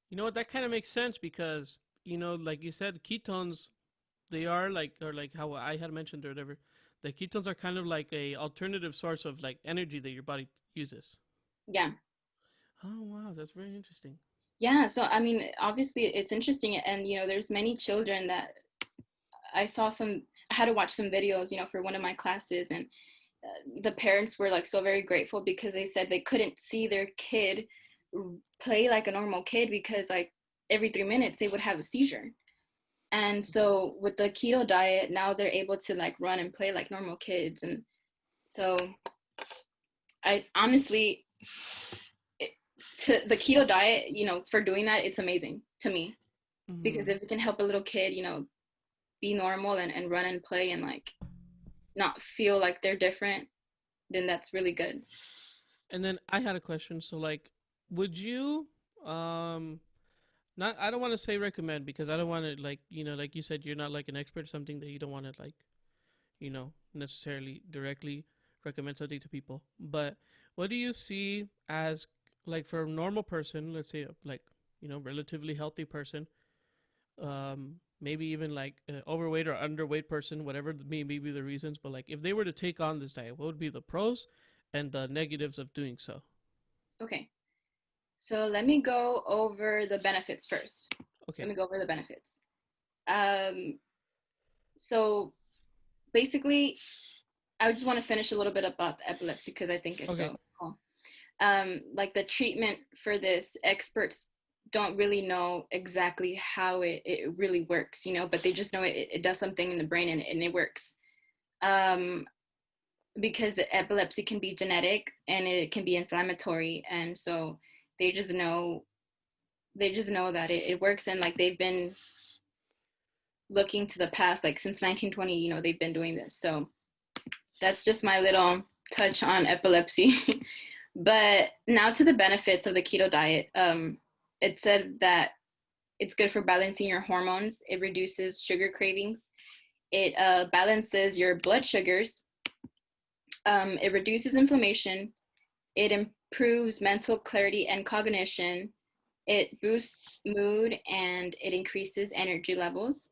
You know what? That kind of makes sense because, like you said, ketones, they are like, or like how I had mentioned or whatever, the ketones are kind of like a alternative source of like energy that your body uses. Yeah. Oh, wow. That's very interesting. Yeah. So, I mean, obviously it's interesting. And, there's many children that I had to watch some videos, for one of my classes. And the parents were like so very grateful, because they said they couldn't see their kid play like a normal kid, because like every 3 minutes they would have a seizure. And so with the keto diet, now they're able to like run and play like normal kids. And so I honestly, to the keto diet, for doing that, it's amazing to me. Mm-hmm. Because if it can help a little kid, be normal and run and play and like not feel like they're different, then that's really good. And then I had a question. So like, would you not, I don't want to say recommend, because I don't want to like, like you said, you're not like an expert, something that you don't want to like, necessarily directly recommend something to people. But what do you see as like for a normal person, let's say like, relatively healthy person, maybe even like overweight or underweight person, whatever may be the reasons, but like if they were to take on this diet, what would be the pros and the negatives of doing so? Okay. So let me go over the benefits first. Okay. Let me go over the benefits. So basically, I just want to finish a little bit about the epilepsy, because I think it's so cool. Like the treatment for this, experts don't really know exactly how it really works, but they just know it does something in the brain, and it works. Because epilepsy can be genetic and it can be inflammatory, and so they just know that it works. And like they've been looking to the past, like since 1920, they've been doing this. So that's just my little touch on epilepsy. But now to the benefits of the keto diet. It said that it's good for balancing your hormones. It reduces sugar cravings. It balances your blood sugars. It reduces inflammation. It improves mental clarity and cognition. It boosts mood, and it increases energy levels.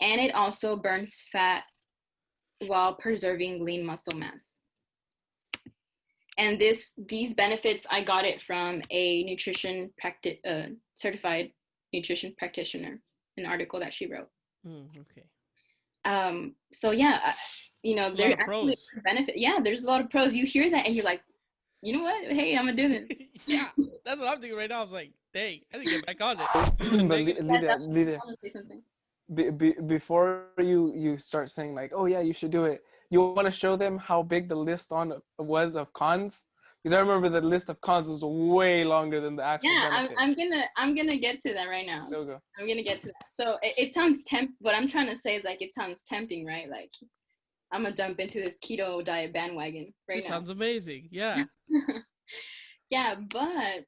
And it also burns fat while preserving lean muscle mass. And these benefits, I got it from a certified nutrition practitioner, an article that she wrote. Okay. So yeah, you know, There's a there's lot of actually pros. a benefit. Yeah, there's a lot of pros. You hear that and you're like, you know what? Hey, I'm gonna do this. Yeah, that's what I'm thinking right now. I was like, dang, I didn't get back on it. But Yeah, Lydia, that's Lydia, I want to say something. before you start saying like, oh yeah, you should do it, you want to show them how big the list was of cons, because I remember the list of cons was way longer than the actual Yeah, benefits. I'm gonna get to that right now. There we go. I'm gonna get to that. So it sounds what I'm trying to say is like it sounds tempting, right? Like I'm gonna jump into this keto diet bandwagon right This now. sounds amazing. Yeah. Yeah, but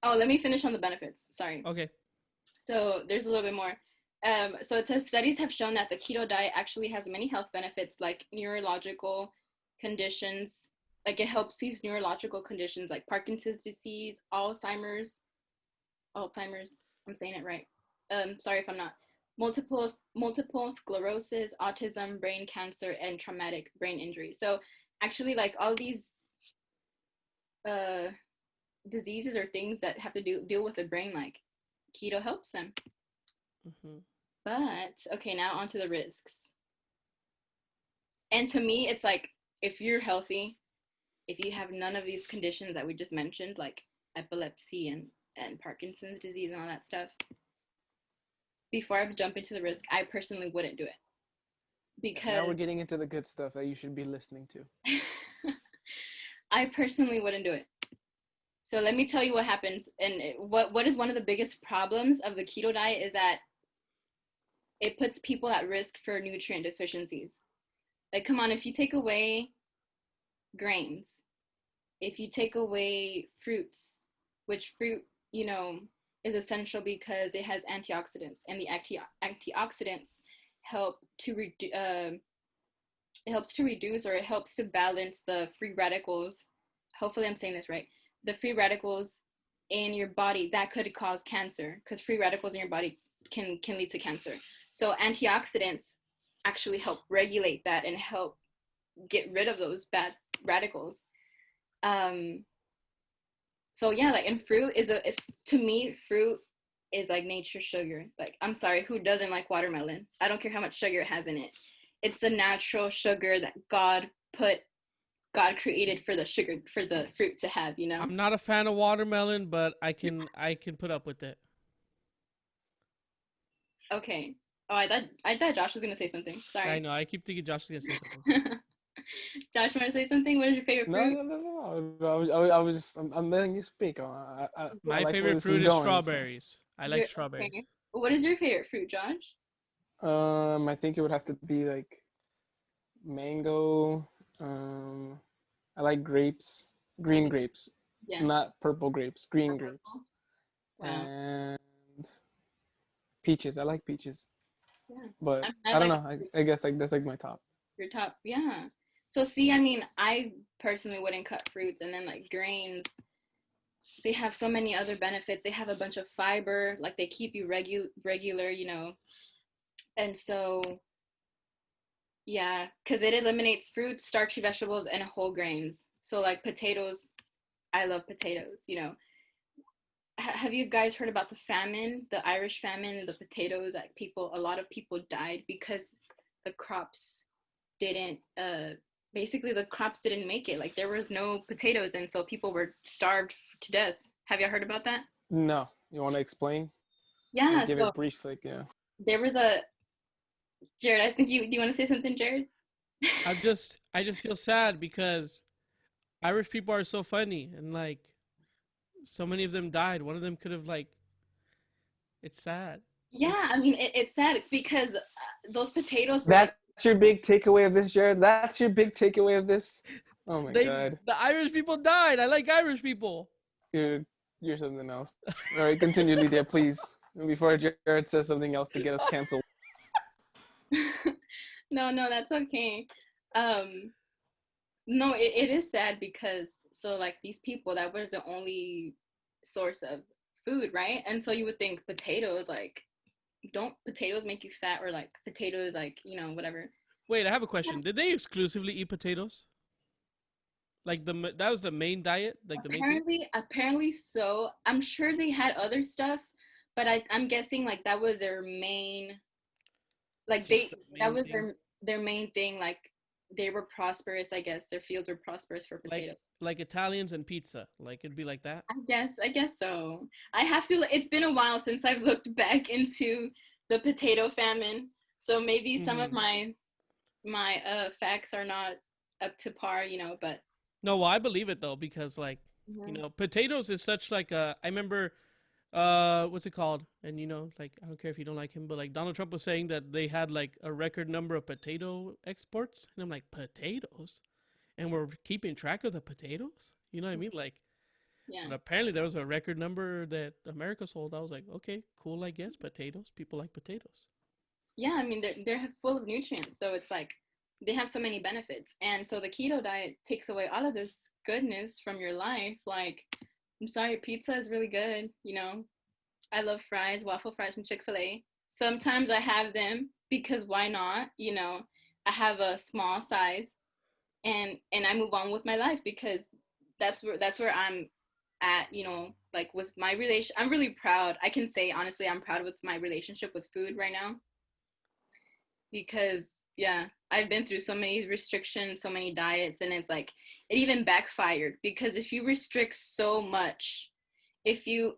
let me finish on the benefits. Sorry. Okay. So there's a little bit more. So it says studies have shown that the keto diet actually has many health benefits like neurological conditions. Like it helps these neurological conditions like Parkinson's disease, Alzheimer's. I'm saying it right. Sorry if I'm not. Multiple sclerosis, autism, brain cancer, and traumatic brain injury. So actually, like all these diseases or things that have to deal with the brain, like keto helps them. Mm-hmm. But okay, now onto the risks. And to me, it's like if you're healthy, if you have none of these conditions that we just mentioned, like epilepsy and Parkinson's disease and all that stuff, before I jump into the risk, I personally wouldn't do it. Because now we're getting into the good stuff that you should be listening to. I personally wouldn't do it. So let me tell you what happens. And what is one of the biggest problems of the keto diet is that it puts people at risk for nutrient deficiencies. Like, come on, if you take away grains, if you take away fruits, which fruit, you know, is essential because it has antioxidants, and the antioxidants help to reduce or it helps to balance the free radicals. Hopefully I'm saying this right. The free radicals in your body that could cause cancer, because free radicals in your body can lead to cancer. So antioxidants actually help regulate that and help get rid of those bad radicals. So yeah, like, and fruit to me, fruit is like nature's sugar. Like, I'm sorry, who doesn't like watermelon? I don't care how much sugar it has in it. It's the natural sugar that God created for the fruit to have, you know? I'm not a fan of watermelon, but I can put up with it. Okay. Oh, I thought Josh was gonna say something. Sorry. I know. I keep thinking Josh is gonna say something. Josh, want to say something? What is your favorite fruit? No. I was just, I'm letting you speak. My like favorite fruit is strawberries. I like strawberries. Okay. What is your favorite fruit, Josh? I think it would have to be like mango. I like grapes, green grapes, Yeah. not purple grapes, green grapes. Wow. And peaches. I like peaches. Yeah. But I don't know. I guess like that's like my top. Your top, yeah. So see, I mean, I personally wouldn't cut fruits, and then like grains, they have so many other benefits. They have a bunch of fiber, like they keep you regular, you know. And so, yeah, because it eliminates fruits, starchy vegetables, and whole grains. So like potatoes, I love potatoes, you know. Have you guys heard about the famine, the Irish famine, the potatoes? Like a lot of people died because the crops didn't basically the crops didn't make it. Like there was no potatoes, and so people were starved to death. Have you heard about that? No. You want to explain? Yeah. Give So it brief, like, yeah. there was Jered, I think do you want to say something, Jered? I just feel sad because Irish people are so funny, and like so many of them died. One of them could have it's sad. Yeah, I mean it's sad because those potatoes were That's your big takeaway of this, Jered? That's your big takeaway of this? Oh my God. The Irish people died. I like Irish people. You're something else. All right, continue, Lydia, please. Before Jered says something else to get us canceled. No, that's okay. No, it is sad because so like these people, that was the only source of food, right? And so you would think potatoes, like don't potatoes make you fat, or like potatoes, like, you know, whatever. Wait, I have a question. Did they exclusively eat potatoes? Like that was the main diet, like the main thing. Apparently so. I'm sure they had other stuff, but I'm guessing like that was their main, like Just they the that main was thing. their main thing. Like they were prosperous, I guess. Their fields were prosperous for Like potatoes. like Italians and pizza. Like it'd be like that. I guess so. I have to. It's been a while since I've looked back into the potato famine, so maybe some of Hmm. my facts are not up to par, you know. But No, well, I believe it though because like mhm. potatoes is such like a. I remember what's it called? And like I don't care if you don't like him, but like Donald Trump was saying that they had like a record number of potato exports, and I'm like potatoes, and we're keeping track of the potatoes. You know what I mean? Like, Yeah, but apparently there was a record number that America sold. I was like, okay, cool, I guess potatoes. People like potatoes. yeah. I mean, they're full of nutrients, so it's like they have so many benefits. And so the keto diet takes away all of this goodness from your life. Like, I'm sorry, pizza is really good. You know, I love fries, waffle fries from Chick-fil-A. Sometimes I have them because why not? You know, I have a small size, and I move on with my life because that's where I'm at, you know, like with my relation. I'm really proud. I can say honestly, I'm proud with my relationship with food right now because yeah, I've been through so many restrictions, so many diets, and it's like it even backfired because if you restrict so much, if you,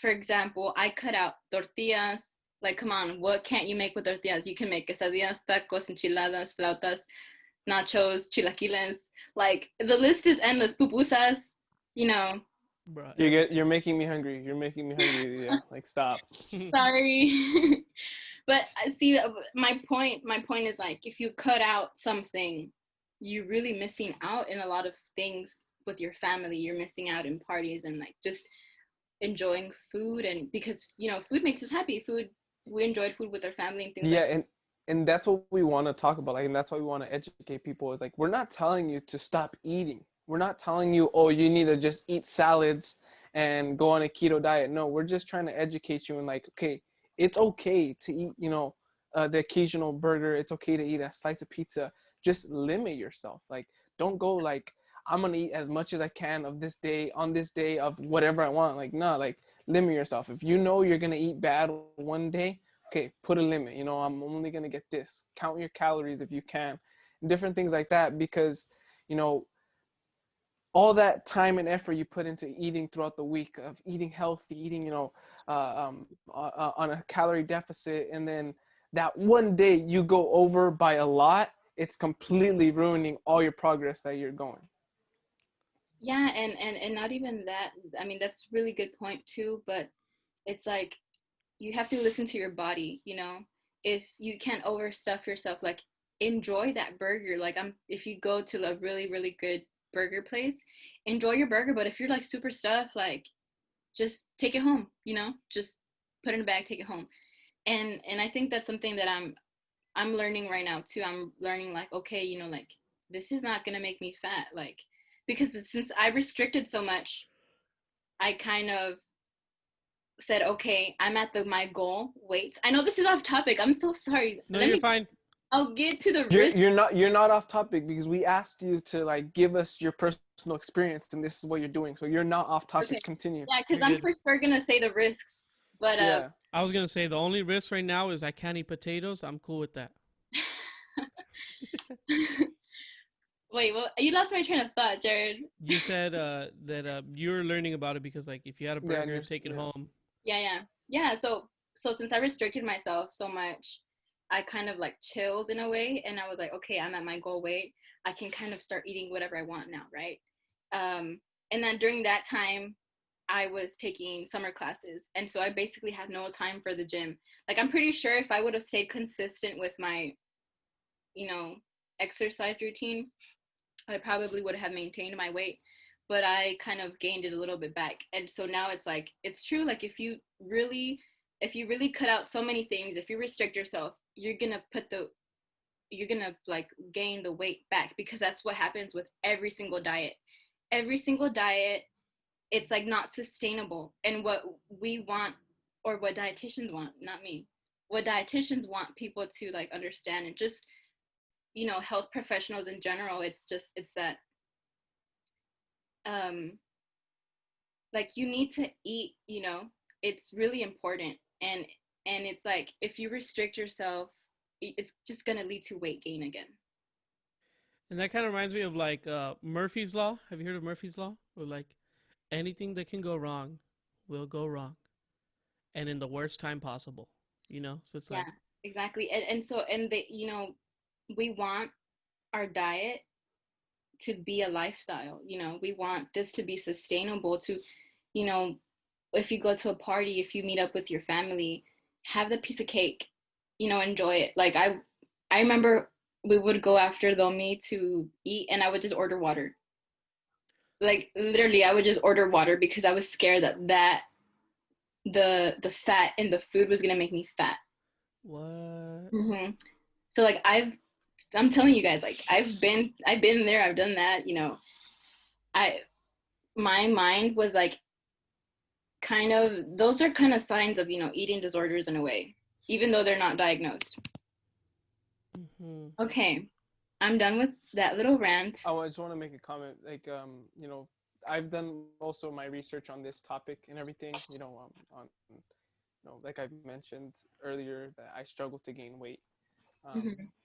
for example, I cut out tortillas. Like, come on, what can't you make with tortillas? You can make quesadillas, tacos, enchiladas, flautas, nachos, chilaquiles. Like the list is endless. Pupusas, you know. Bruh, You're everything. making me hungry. You're making me hungry. Yeah, like stop. Sorry. But I see, my point is like if you cut out something, you're really missing out in a lot of things with your family. You're missing out in parties and like just enjoying food, and because you know food makes us happy. Food, we enjoyed food with our family and things Yeah, like and that's what we want to talk about. Like, and that's why we want to educate people. Is like we're not telling you to stop eating. We're not telling you, oh, you need to just eat salads and go on a keto diet. No, we're just trying to educate you and like, okay, it's okay to eat, the occasional burger. It's okay to eat a slice of pizza. Just limit yourself. Like, don't go like, I'm gonna eat as much as I can of this day on this day of whatever I want. Like, no, like limit yourself. If you know you're gonna eat bad one day, okay, put a limit. I'm only gonna get this. Count your calories if you can, and different things like that, because you know all that time and effort you put into eating throughout the week of eating healthy, eating on a calorie deficit, and then that one day you go over by a lot, it's completely ruining all your progress that you're going. yeah, and not even that. I mean, that's really good point too, but it's like you have to listen to your body, you know. If you can't overstuff yourself, like enjoy that burger. Like if you go to a really really good burger place, enjoy your burger, but if you're like super stuffed, like just take it home, you know, just put it in a bag, take it home. And I think that's something that I'm learning right now too. I'm learning like, okay, you know, like this is not gonna make me fat, like because since I restricted so much, I kind of said, okay, I'm at my goal weight. I know this is off topic. I'm so sorry. No, you're fine. I'll get to the You're risk. you're not off topic because we asked you to like give us your personal experience, and this is what you're doing. So you're not off Okay. topic. Continue. Yeah, because You're I'm good. for sure gonna say the risks. But Yeah. I was gonna say the only risk right now is I can't eat potatoes. I'm cool with that. wait, well, you lost my train of thought, Jered. You said that you're learning about it because like if you had a Yeah. burger, take it Yeah. home. Yeah. So since I restricted myself so much, I kind of like chilled in a way, and I was like, okay, I'm at my goal weight. I can kind of start eating whatever I want now, right? And then during that time, I was taking summer classes, and so I basically had no time for the gym. Like I'm pretty sure if I would have stayed consistent with my, you know, exercise routine, I probably would have maintained my weight, but I kind of gained it a little bit back. And so now it's like it's true, like if you really cut out so many things, if you restrict yourself, you're gonna like gain the weight back because that's what happens with every single diet. Every single diet, it's like not sustainable. And what we want or what dietitians want, not me, what dietitians want people to like understand, and just, you know, health professionals in general. It's that like you need to eat, you know, it's really important. And it's like if you restrict yourself, it's just gonna lead to weight gain again. And that kind of reminds me of like Murphy's Law. Have you heard of Murphy's Law? Where like anything that can go wrong will go wrong, and in the worst time possible. You know, so it's like Exactly. And they, you know, we want our diet to be a lifestyle. You know, we want this to be sustainable. To, you know, if you go to a party, if you meet up with your family, have the piece of cake. You know, enjoy it. Like I remember we would go after Domi to eat, and I would just order water. Like literally, I would just order water because I was scared that the fat in the food was gonna make me fat. what? Mm-hmm. So like I'm telling you guys, like I've been there, I've done that. You know, my mind was like kind of, those are kind of signs of, you know, eating disorders in a way, even though they're not diagnosed. Mm-hmm. Okay, I'm done with that little rant. Oh, I just want to make a comment. Like, you know, I've done also my research on this topic and everything. You know, on, you know, like I mentioned earlier, that I struggle to gain weight.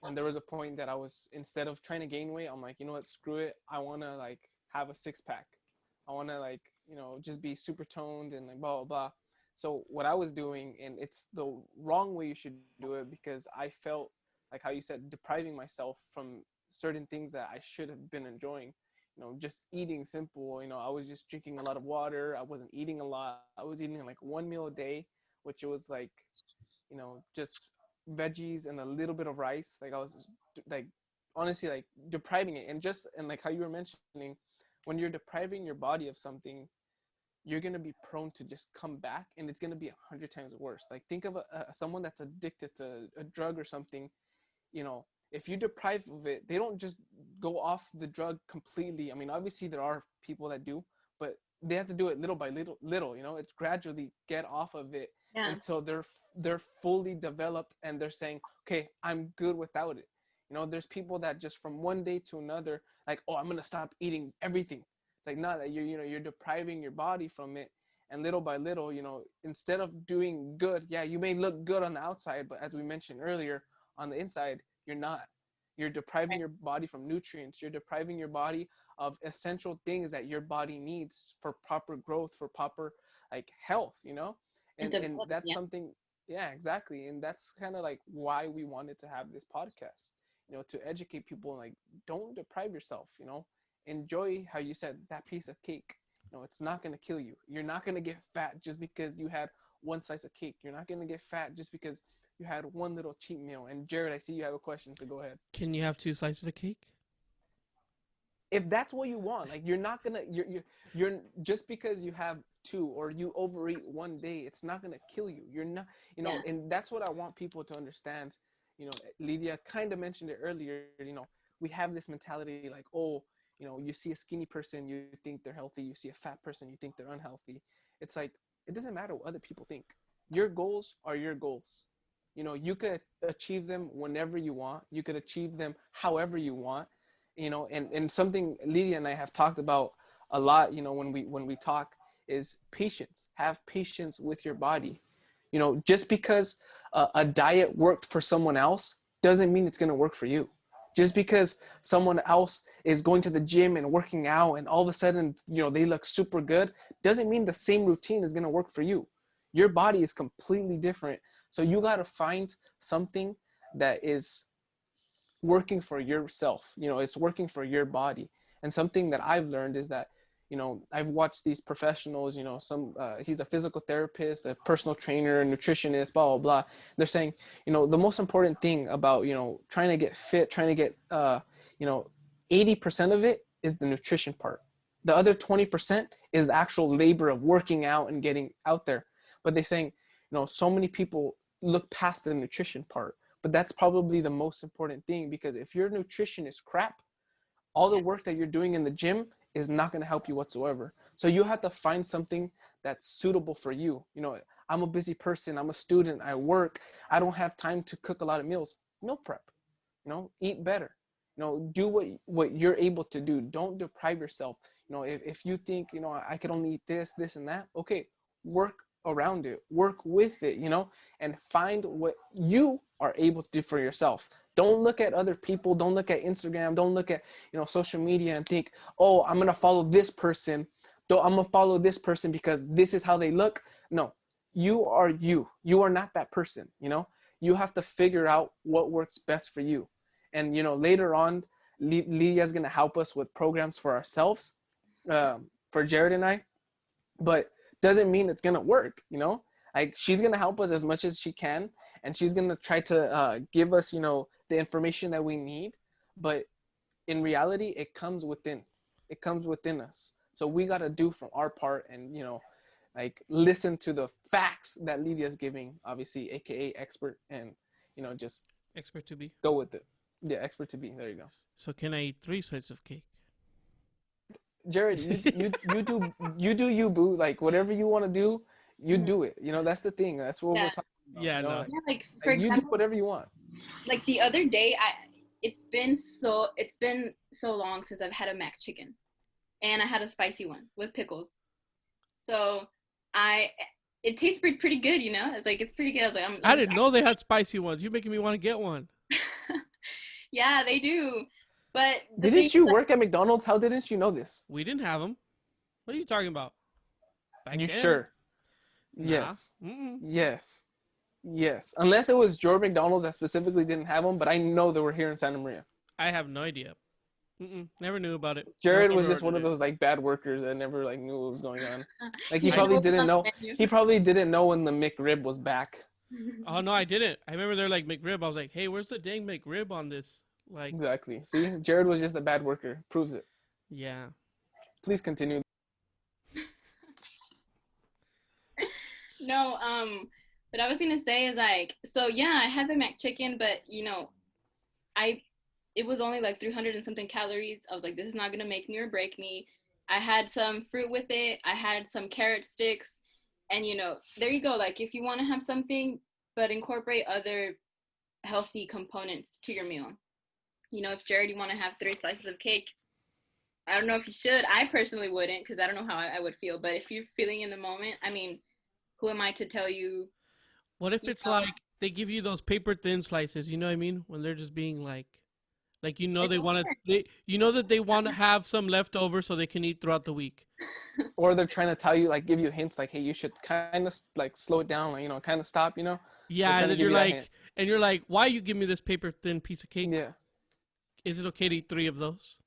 And there was a point that I was, instead of trying to gain weight, I'm like, you know what, screw it. I want to like have a 6-pack. I want to like, you know, just be super toned and like blah, blah, blah. So what I was doing, and it's the wrong way you should do it, because I felt like how you said, depriving myself from certain things that I should have been enjoying. You know, just eating simple. You know, I was just drinking a lot of water. I wasn't eating a lot. I was eating like one meal a day, which was like, you know, just veggies and a little bit of rice. Like I was like honestly like depriving it. And like how you were mentioning, when you're depriving your body of something, you're going to be prone to just come back, and it's going to be 100 times worse. Like think of someone that's addicted to a drug or something. You know, if you deprive of it, they don't just go off the drug completely. I mean, obviously there are people that do, but they have to do it little by little, you know. It's gradually get off of it until they're fully developed, and they're saying, okay, I'm good without it. You know, there's people that just from one day to another, like, oh, I'm gonna stop eating everything. It's like, not that you're depriving your body from it, and little by little, you know, instead of doing good, yeah, you may look good on the outside, but as we mentioned earlier, on the inside, you're not. You're depriving your body from nutrients. You're depriving your body of essential things that your body needs for proper growth, for proper like health, you know. And that's something, yeah, exactly. And that's kind of like why we wanted to have this podcast, you know, to educate people. Like, don't deprive yourself, you know. Enjoy, how you said, that piece of cake. You know, it's not going to kill you. You're not going to get fat just because you had one slice of cake. You're not going to get fat just because you had one little cheat meal. And Jered, I see you have a question, so go ahead. Can you have 2 slices of cake? If that's what you want, like, you're not gonna, you're just because you have 2 or you overeat one day, it's not gonna kill you. You're not, you know. And that's what I want people to understand. You know, Lidia kind of mentioned it earlier. You know, we have this mentality like, oh, you know, you see a skinny person, you think they're healthy. You see a fat person, you think they're unhealthy. It's like, it doesn't matter what other people think. Your goals are your goals. You know, you could achieve them whenever you want. You could achieve them however you want. You know, and something Lidia and I have talked about a lot, you know, when we talk, is patience. Have patience with your body. You know, just because a diet worked for someone else doesn't mean it's going to work for you. Just because someone else is going to the gym and working out and all of a sudden, you know, they look super good, doesn't mean the same routine is going to work for you. Your body is completely different. So you got to find something that is working for yourself. You know, it's working for your body. And something that I've learned is that, you know, I've watched these professionals, you know, he's a physical therapist, a personal trainer, a nutritionist, blah, blah, blah. They're saying, you know, the most important thing about, you know, trying to get fit, trying to get, you know, 80% of it is the nutrition part. The other 20% is the actual labor of working out and getting out there. But they're saying, you know, so many people look past the nutrition part, but that's probably the most important thing, because if your nutrition is crap, all the work that you're doing in the gym is not going to help you whatsoever. So you have to find something that's suitable for you. You know, I'm a busy person, I'm a student, I work, I don't have time to cook a lot of meals. Meal prep, you know, eat better. You know, do what you're able to do. Don't deprive yourself. You know, if you think, you know, I could only eat this and that, okay, work around it, work with it, you know, and find what you are able to do for yourself. Don't look at other people, don't look at Instagram, don't look at, you know, social media and think, oh, I'm gonna follow this person, I'm gonna follow this person because this is how they look. No, you are you. You are not that person, you know. You have to figure out what works best for you. And, you know, later on, Lidia is gonna help us with programs for ourselves, for Jered and I, but doesn't mean it's gonna work, you know. Like, she's gonna help us as much as she can, and she's gonna try to give us, you know, the information that we need, but in reality it comes within us. So we got to do from our part, and, you know, like, listen to the facts that Lidia is giving, obviously, aka expert, and, you know, just Expert to be. go with it. Yeah, expert to be. There you go. So can I eat 3 slices of cake? Jered, you do you, boo. Like, whatever you want to do, you do it. You know, that's the thing. That's what we're talking about. Yeah, you know? no. Like, Yeah, like for you example, do whatever you want. like the other day, it's been so long since I've had a mac chicken, and I had a spicy one with pickles. So it tastes pretty good, you know. It's like, it's pretty good. I was like, I didn't know they had spicy ones. You're making me want to get one. Yeah, they do. But Didn't you work at McDonald's? How didn't you know this? We didn't have them. What are you talking about? Back You then? sure? Nah. Yes. Mm-mm. Yes. Unless it was your McDonald's that specifically didn't have them, but I know they were here in Santa Maria. I have no idea. Never knew about it. Jered was just one of those, like, bad workers that never, like, knew what was going on. Like, he probably didn't know. He probably didn't know when the McRib was back. Oh no, I didn't. I remember they're like McRib. I was like, hey, where's the dang McRib on this? Like, Exactly. See, Jered was just a bad worker. Proves it. yeah. Please continue. No, what I was gonna say is, like, so yeah, I had the mac chicken, but, you know, it was only like 300 and something calories. I was like, this is not gonna make me or break me. I had some fruit with it. I had some carrot sticks, and, you know, there you go. Like, if you want to have something, but incorporate other healthy components to your meal. You know, if Jered, you want to have 3 slices of cake, I don't know if you should. I personally wouldn't, because I don't know how I would feel. But if you're feeling in the moment, I mean, who am I to tell you? What if it's like they give you those paper thin slices? You know what I mean? When they're just being like, you know, they want to, you know that they want to have some left over so they can eat throughout the week. Or they're trying to tell you, like, give you hints, like, hey, you should kind of, like, slow it down, like, you know, kind of stop, you know. Yeah, and then you're like, why you give me this paper thin piece of cake? Yeah. Is it okay to eat 3 of those?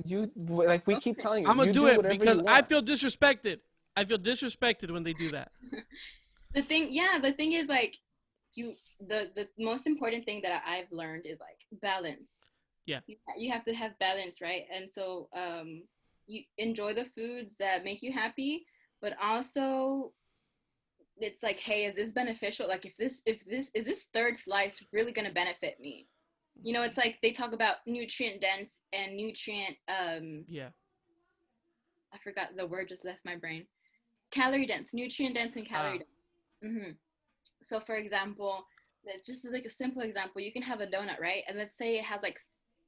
You, like, we keep telling you. I'm gonna do it because I I feel disrespected. I feel disrespected when they do that. The thing is, like, the most important thing that I've learned is, like, balance. Yeah. You have to have balance, right? And so you enjoy the foods that make you happy, but also it's like, hey, is this beneficial? Like, is this third slice really gonna benefit me? You know, it's like they talk about nutrient dense and nutrient yeah. I forgot the word, just left my brain. Calorie dense, nutrient dense and calorie dense. So, for example, that's just like a simple example. You can have a donut, right? And let's say it has like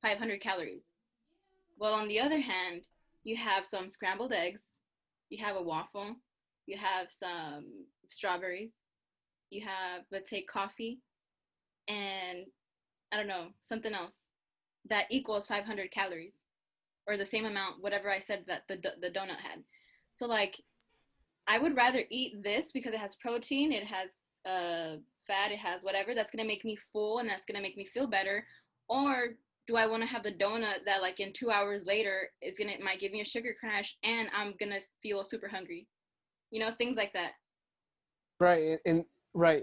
500 calories. Well, on the other hand, you have some scrambled eggs, you have a waffle, you have some strawberries, you have, let's say, coffee, and I don't know, something else that equals 500 calories, or the same amount, whatever I said that the donut had. So, like, I would rather eat this because it has protein, it has fat, it has whatever that's gonna make me full and that's gonna make me feel better. Or do I want to have the donut that, like, in 2 hours later it might give me a sugar crash and I'm gonna feel super hungry? You know, things like that. Right,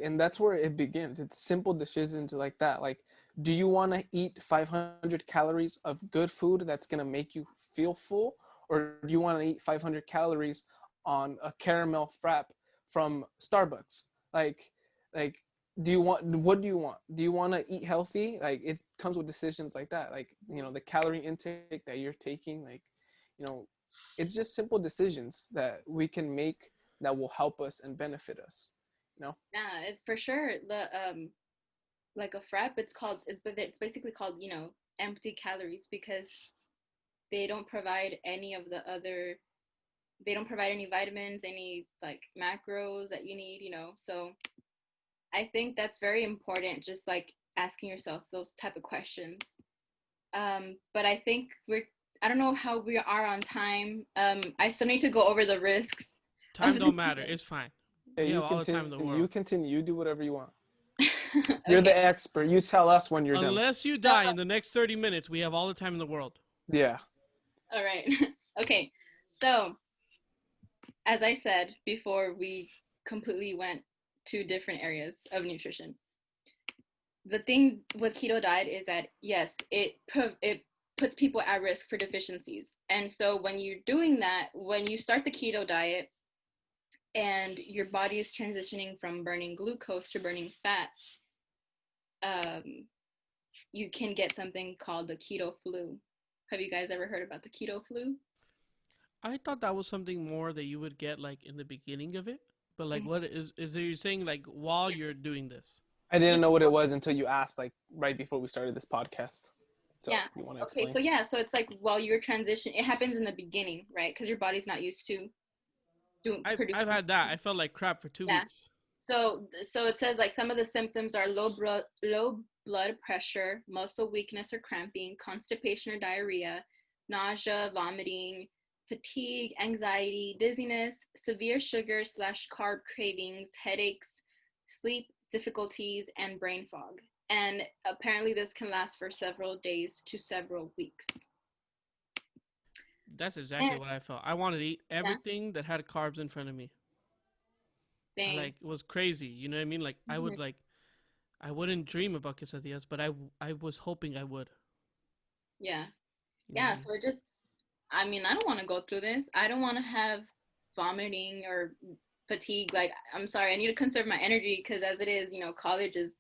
and that's where it begins. It's simple decisions like that. Like, do you want to eat 500 calories of good food that's gonna make you feel full, or do you want to eat 500 calories on a caramel frap from Starbucks? Like, what do you want? Do you want to eat healthy? Like, it comes with decisions like that. Like, you know, the calorie intake that you're taking, like, you know, it's just simple decisions that we can make that will help us and benefit us, you know? Yeah, for sure. The like a frap, it's basically called, you know, empty calories, because they don't provide any of the other, they don't provide any vitamins, any like macros that you need, you know. So I think that's very important, just like asking yourself those type of questions. But I think I don't know how we are on time. I still need to go over the risks. Time don't matter. It's fine. Yeah, We you have all the time in the continue. world. You continue. You do whatever you want. You're the Okay. expert. You tell us when you're done. Unless you die in the next 30 minutes, we have all the time in the world. Yeah. All right. Okay. So, as I said before, we completely went to different areas of nutrition. The thing with keto diet is that, yes, it puts people at risk for deficiencies. And so when you're doing that, when you start the keto diet and your body is transitioning from burning glucose to burning fat, you can get something called the keto flu. Have you guys ever heard about the keto flu? I thought that was something more that you would get like in the beginning of it. But like, what is it you're saying like while you're doing this? I didn't know what it was until you asked, like right before we started this podcast. So Yeah. you want to Okay. explain? So it's like while you're transitioning, it happens in the beginning, right? Because your body's not used to producing. I've had that. I felt like crap for 2 Yeah. weeks. So it says like some of the symptoms are low blood pressure, muscle weakness or cramping, constipation or diarrhea, nausea, vomiting, fatigue, anxiety, dizziness, severe sugar/carb cravings, headaches, sleep difficulties, and brain fog. And apparently this can last for several days to several weeks. That's exactly what I felt. I wanted to eat everything that had carbs in front of me. Like, it was crazy. You know what I mean? Like, I would like, I wouldn't dream about quesadillas, but I was hoping I would. Yeah. You know Yeah. what So I mean, I don't want to go through this. I don't want to have vomiting or fatigue. Like, I'm sorry, I need to conserve my energy, because as it is, you know, college is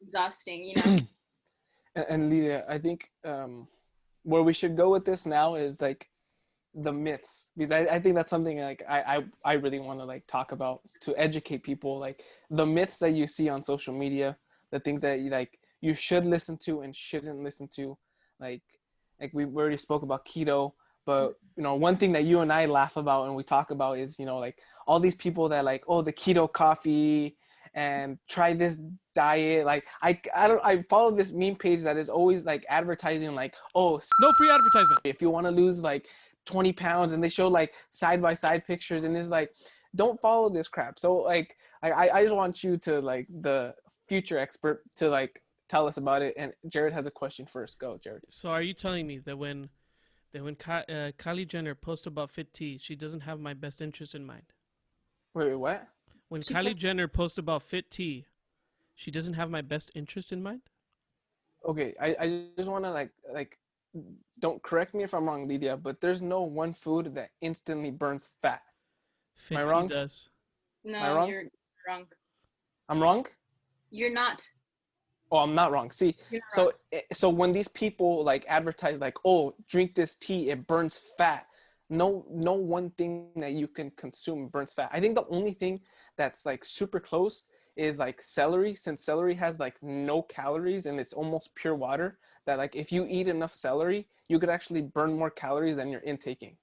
exhausting, you know. And Lidia, I think where we should go with this now is like the myths, because I think that's something like I really want to like talk about, to educate people, like the myths that you see on social media, the things that you should listen to and shouldn't listen to, like we already spoke about keto, but you know, one thing that you and I laugh about and we talk about is, you know, like all these people that like, oh, the keto coffee and try this diet. Like I follow this meme page that is always like advertising like, oh, No free advertisement. if you want to lose like 20 pounds, and they show like side by side pictures, and it's like, don't follow this crap. So like I just want you to, like the future expert, to like tell us about it. And Jered has a question first. Go, Jered. So are you telling me that when Kylie Jenner posts about fit tea, she doesn't have my best interest in mind? Wait, what? When Kylie Jenner posts about fit tea, she doesn't have my best interest in mind? Okay, I just want to like don't correct me if I'm wrong, Lidia, but there's no one food that instantly burns fat. Fit Am I tea wrong? does. No, Am I wrong? you're wrong. I'm wrong? You're not. Oh, I'm not wrong. See, You're not so when these people like advertise like, oh, drink this tea, it burns fat. No one thing that you can consume burns fat. I think the only thing that's like super close is like celery, since celery has like no calories and it's almost pure water, that like if you eat enough celery, you could actually burn more calories than you're intaking.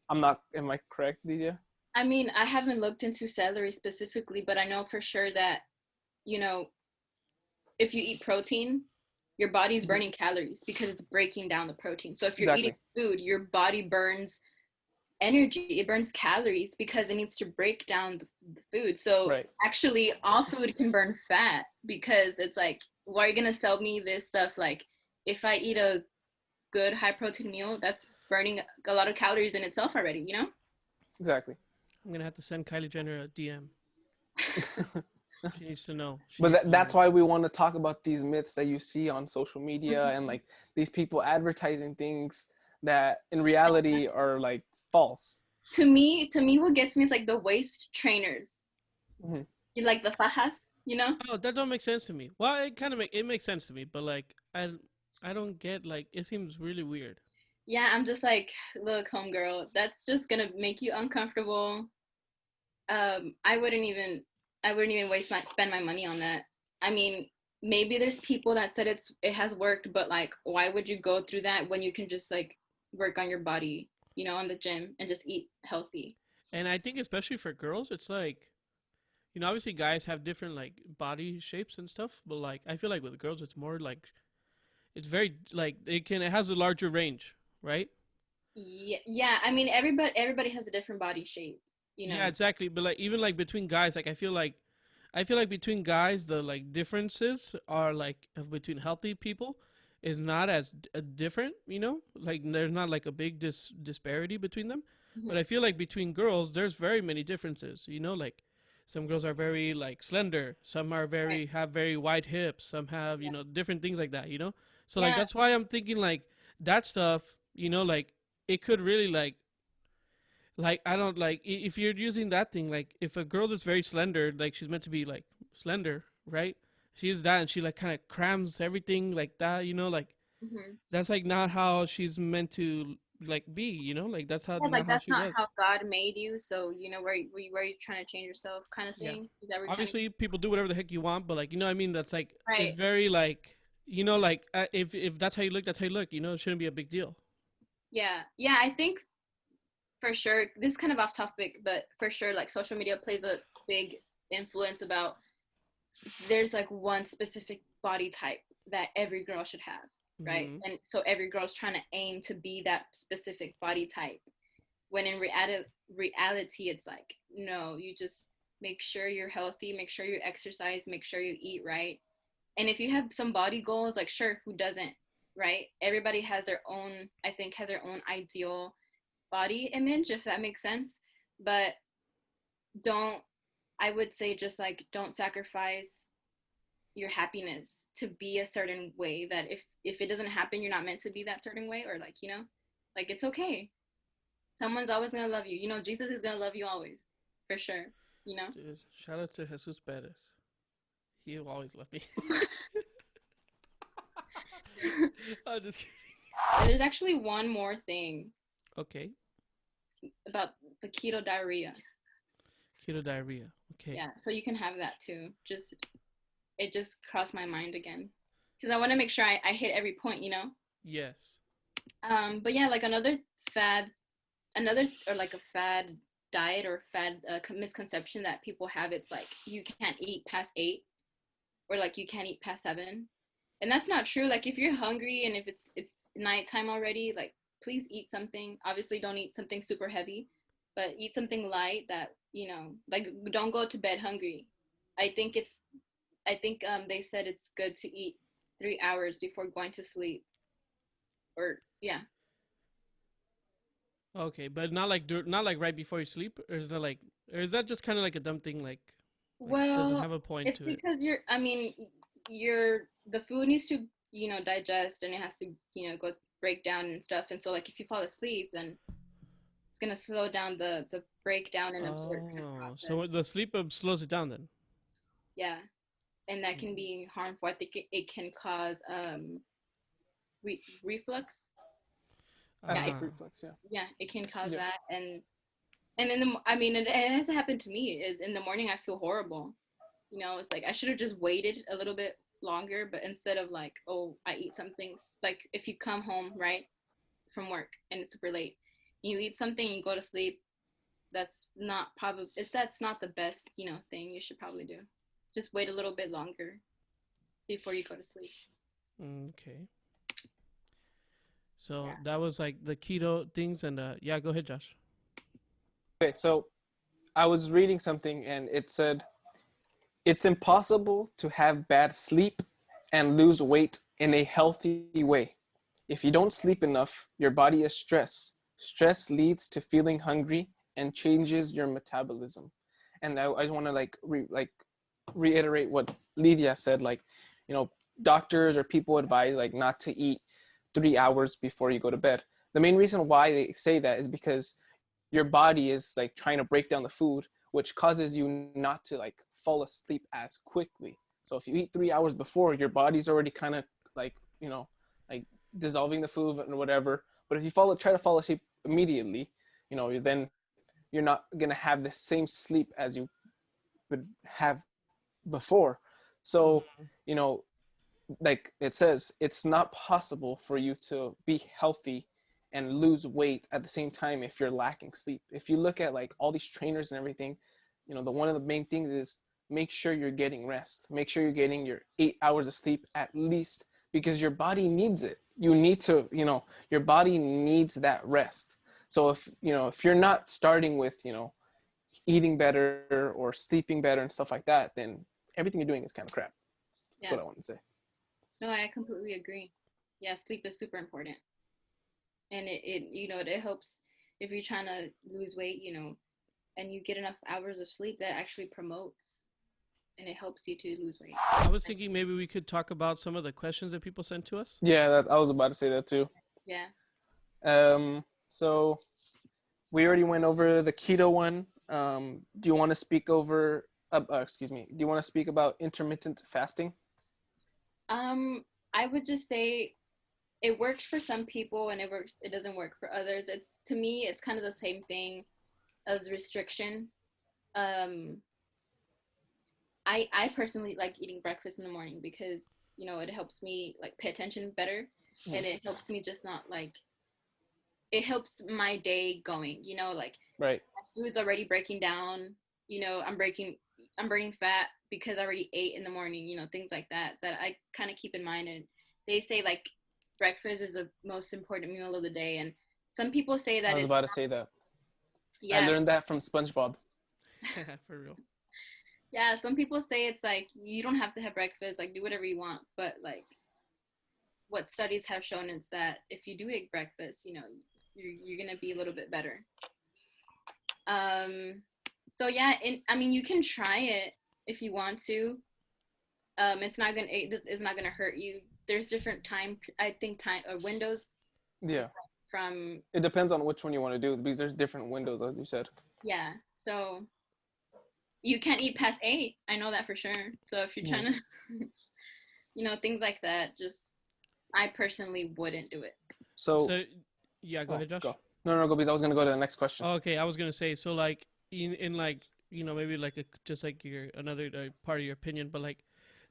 Am I correct, Lydia? I mean, I haven't looked into celery specifically, but I know for sure that, you know, if you eat protein, your body's burning calories because it's breaking down the protein. So if you're eating food, your body burns energy, it burns calories because it needs to break down the food. So actually all food can burn fat, because it's like, why are you going to sell me this stuff? Like, if I eat a good high protein meal, that's burning a lot of calories in itself already, you know? Exactly. I'm going to have to send Kylie Jenner a DM. She needs to know. But that's why we want to talk about these myths that you see on social media and like these people advertising things that in reality are like false. To me, what gets me is like the waist trainers. You like the fajas, you know? Oh, that don't make sense to me. Well, it kind of makes sense to me, but like I don't get, like, it seems really weird. Yeah, I'm just like, look, homegirl, that's just gonna make you uncomfortable. I wouldn't even spend my money on that. I mean, maybe there's people that said it has worked, but like, why would you go through that when you can just like work on your body, on the gym and just eat healthy? And I think especially for girls, it's like, obviously guys have different like body shapes and stuff, but like I feel like with girls, it's more like it's very like it has a larger range, right? Yeah. I mean, everybody has a different body shape. Yeah, exactly. But like even like between guys, like I feel like between guys the like differences are like between healthy people is not as different, like there's not like a big disparity between them. But I feel like between girls there's very many differences, like some girls are very like slender, some are very Right. have very wide hips, some have different things like that, so like Yeah. that's why I'm thinking like that stuff, like it could really like I don't like if you're using that thing, like if a girl that's very slender, like she's meant to be like slender, right? She's that and she like kind of crams everything like that, like hmm that's like not how she's meant to like be, like that's how Yeah, not like how that's she not was. how God made you. So where you trying to change yourself, kind of Yeah. thing. Is that where you're trying to? Obviously people do whatever the heck you want, but like what I mean, that's like it's Right. very like like if that's how you look, that's how you look, it shouldn't be a big deal. Yeah. Yeah. I think for sure this is kind of off topic, but for sure, like social media plays a big influence about there's like one specific body type that every girl should have, right? Hmm. And so every girl's trying to aim to be that specific body type. When in reality, it's like, no, you just make sure you're healthy, make sure you exercise, make sure you eat right. And if you have some body goals, like sure, who doesn't, right? Everybody has their own, I think, has their own ideal body image, if that makes sense. But don't, I would say, just like don't sacrifice your happiness to be a certain way, that if it doesn't happen, you're not meant to be that certain way, or like, like it's okay. Someone's always gonna love you. Jesus is gonna love you always, for sure. Dude, shout out to Jesus Perez. He'll always love me. I'm just kidding. And there's actually one more thing Okay. about the keto diarrhea. Keto diarrhea. Okay. Yeah, so you can have that too. It just crossed my mind again because I want to make sure I hit every point. Yes. But yeah, like like a fad diet or fad misconception that people have. It's like you can't eat past 8, or like you can't eat past 7, and that's not true. Like if you're hungry and if it's nighttime already, like please eat something. Obviously, don't eat something super heavy, but eat something light that like don't go to bed hungry. I think they said it's good to eat 3 hours before going to sleep, or yeah. Okay, but not like not like right before you sleep, or is that just kind of like a dumb thing, like doesn't Well, have a point it's to it? because the food needs to, digest, and it has to, go break down and stuff. And so like if you fall asleep, then it's gonna slow down the breakdown and absorption Oh, process. so the sleep slows it down then. Yeah. And that can Mm. be harmful. I think it can cause reflux. Yeah, Acid Ah. reflux, yeah. yeah, it can cause Yep. that. And I mean, it has happened to me. In the morning, I feel horrible. It's like I should have just waited a little bit longer, but instead of like, oh, I eat something, like if you come home, right, from work and it's super late, you eat something, you go to sleep, that's not the best, thing you should probably do. Just wait a little bit longer before you go to sleep. Okay. So Yeah. that was like the keto things, and yeah, go ahead, Josh. Okay, so I was reading something and it said it's impossible to have bad sleep and lose weight in a healthy way. If you don't sleep enough, your body is stressed. Stress leads to feeling hungry and changes your metabolism. And I just want to reiterate what Lidia said. Like, doctors or people advise like not to eat 3 hours before you go to bed. The main reason why they say that is because your body is like trying to break down the food, which causes you not to like fall asleep as quickly. So if you eat 3 hours before, your body's already kind of like, like dissolving the food and whatever, But if you try to fall asleep immediately, you know, you're not gonna have the same sleep as you would have before. So, you know, like it says, it's not possible for you to be healthy and lose weight at the same time if you're lacking sleep. If you look at like all these trainers and everything, you know, one of the main things is make sure you're getting rest. Make sure you're getting your 8 hours of sleep at least, because your body needs it. You need to, you know, your body needs that rest. So if, you know, if you're not starting with, you know, eating better or sleeping better and stuff like that, then everything you're doing is kind of crap. That's what I want to say. No, I completely agree. Yeah, sleep is super important. And it you know, it helps if you're trying to lose weight, you know, and you get enough hours of sleep, that actually promotes and it helps you to lose weight. I was thinking maybe we could talk about some of the questions that people sent to us. Yeah, I was about to say that too. Yeah. So we already went over the keto one. Do you want to speak over? Excuse me. Do you want to speak about intermittent fasting? I would just say it works for some people and it doesn't work for others. It's, to me, it's kind of the same thing as restriction. I personally like eating breakfast in the morning because, you know, it helps me like pay attention better, and it helps me just not like, it helps my day going, you know, like right. My food's already breaking down, you know, I'm burning fat because I already ate in the morning, you know, things like that I kind of keep in mind. And they say like breakfast is the most important meal of the day, and some people say that I was about to say that. Yeah, I learned that from SpongeBob. For real. Yeah, some people say it's like you don't have to have breakfast, like do whatever you want, but like what studies have shown is that if you do eat breakfast, you know, you're gonna be a little bit better. So yeah, I mean, you can try it if you want to. It's not gonna hurt you. There's different time windows. Yeah. From it depends on which one you want to do, because there's different windows, as you said. Yeah, so you can't eat past 8. I know that for sure. So if you're trying to, you know, things like that, just I personally wouldn't do it. So yeah, go ahead, Josh. Go. No, go, because I was gonna go to the next question. Oh, okay, I was gonna say, so like in like, you know, maybe like just like your another part of your opinion, but like,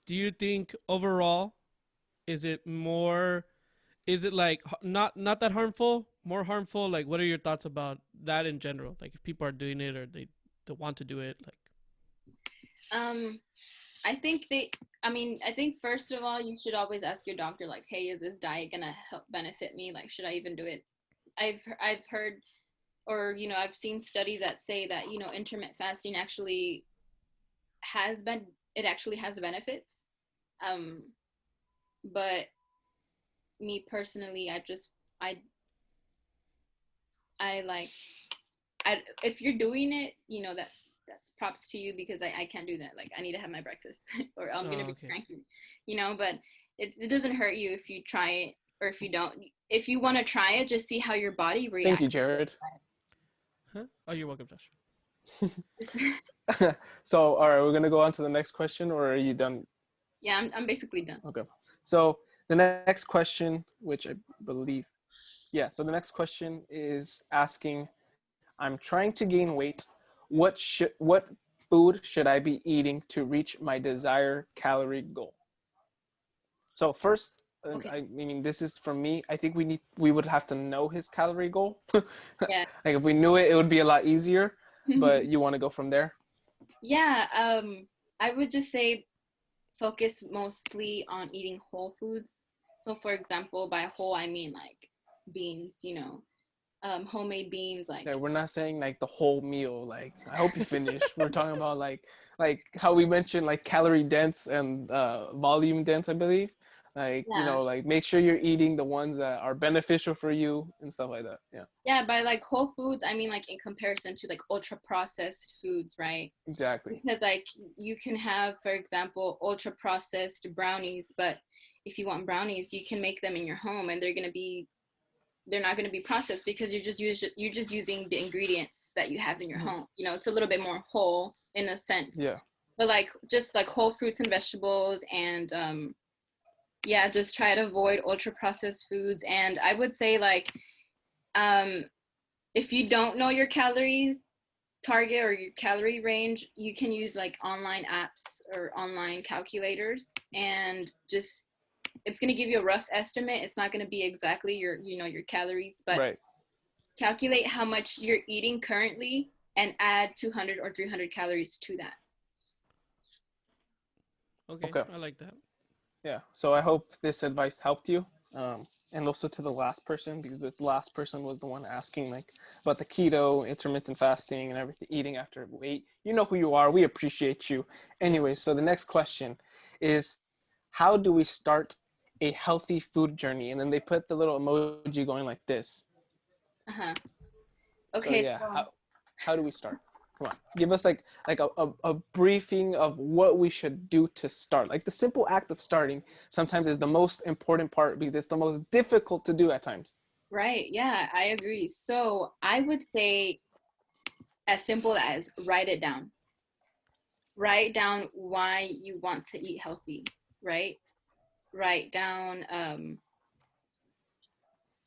do you think overall, is it like not that harmful, more harmful? Like, what are your thoughts about that in general? Like, if people are doing it or they want to do it, like. I think first of all, you should always ask your doctor, like, hey, is this diet gonna help benefit me? Like, should I even do it? I've heard, or, you know, I've seen studies that say that, you know, intermittent fasting actually has benefits. But me personally, if you're doing it, you know, that's props to you, because I can't do that. Like, I need to have my breakfast or I'm gonna be cranky, you know. But it doesn't hurt you if you try it, or if you don't. If you want to try it, just see how your body reacts. Thank you, Jered. Huh? Oh, you're welcome, Josh. So, all right, we're gonna go on to the next question, or are you done? Yeah, I'm basically done. Okay. So the next question, which I believe, so the next question is asking, I'm trying to gain weight. What food should I be eating to reach my desired calorie goal? So first, Okay. I mean, this is from me. I think we would have to know his calorie goal. Yeah. Like, if we knew it, it would be a lot easier. But you want to go from there? Yeah. I would just say focus mostly on eating whole foods. So, for example, by whole, I mean like beans, you know, homemade beans. Like, yeah, we're not saying like the whole meal. Like, I hope you finish. We're talking about like how we mentioned, like calorie dense and volume dense, I believe. Like, you know, like make sure you're eating the ones that are beneficial for you and stuff like that. Yeah. Yeah, by like whole foods, I mean like in comparison to like ultra processed foods, right? Exactly. Because like you can have, for example, ultra processed brownies, but if you want brownies, you can make them in your home, and they're not going to be processed, because you're just using the ingredients that you have in your home. You know, it's a little bit more whole in a sense. Yeah. But like just like whole fruits and vegetables, and just try to avoid ultra processed foods. And I would say, like, If you don't know your calories target or your calorie range, you can use like online apps or online calculators, and just it's going to give you a rough estimate. It's not going to be exactly your your calories, but Right. calculate how much you're eating currently and add 200 or 300 calories to that. Okay, Okay. I like that. Yeah. So I hope this advice helped you. And also to the last person, because the last person was the one asking like about the keto, intermittent fasting, and everything, eating after weight. You know who you are. We appreciate you. Anyway, Yes. so the next question is, how do we start a healthy food journey? And then they put the little emoji going like this. Uh-huh. So Okay. yeah, So, how do we start? Come on, give us like a briefing of what we should do to start. Like the simple act of starting sometimes is the most important part because it's the most difficult to do at times. right. Yeah, I agree. So I would say as simple as write it down. Write down why you want to eat healthy, right? Write down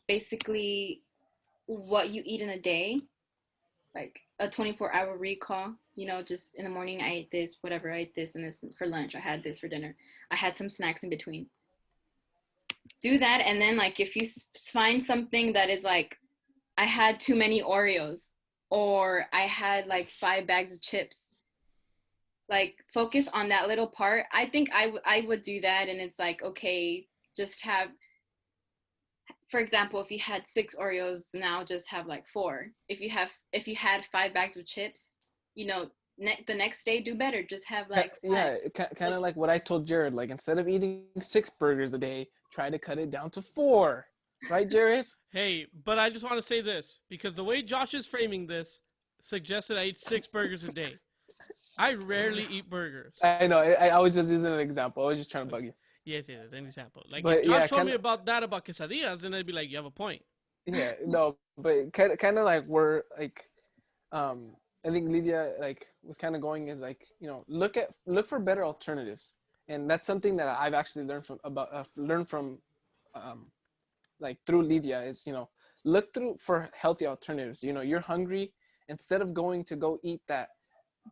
basically what you eat in a day, like a 24-hour recall. Just in the morning I ate this, whatever, I ate this, and this for lunch, I had this for dinner, I had some snacks in between. Do that, and then like if you find something that is like, I had too many Oreos, or I had like 5 bags of chips, like focus on that little part. I think I would do that, and it's like, okay, just have, for example, if you had 6 Oreos, now just have like 4. If you had 5 bags of chips, the next day do better. Just have like 5. Yeah, kind of like what I told Jered. Like instead of eating 6 burgers a day, try to cut it down to 4. Right, Jered? Hey, but I just want to say this because the way Josh is framing this suggested I eat 6 burgers a day. I rarely eat burgers. I know. I was just using an example. I was just trying to Okay. bug you. Yes, an example. Like if But Josh yeah, told me kind of. about quesadillas, then I'd be like, you have a point. Yeah, no, but kind of like we're like, I think Lidia like was kind of going is like, look for better alternatives, and that's something that I've actually learned from like through Lidia is, look through for healthy alternatives. You're hungry, instead of going to go eat that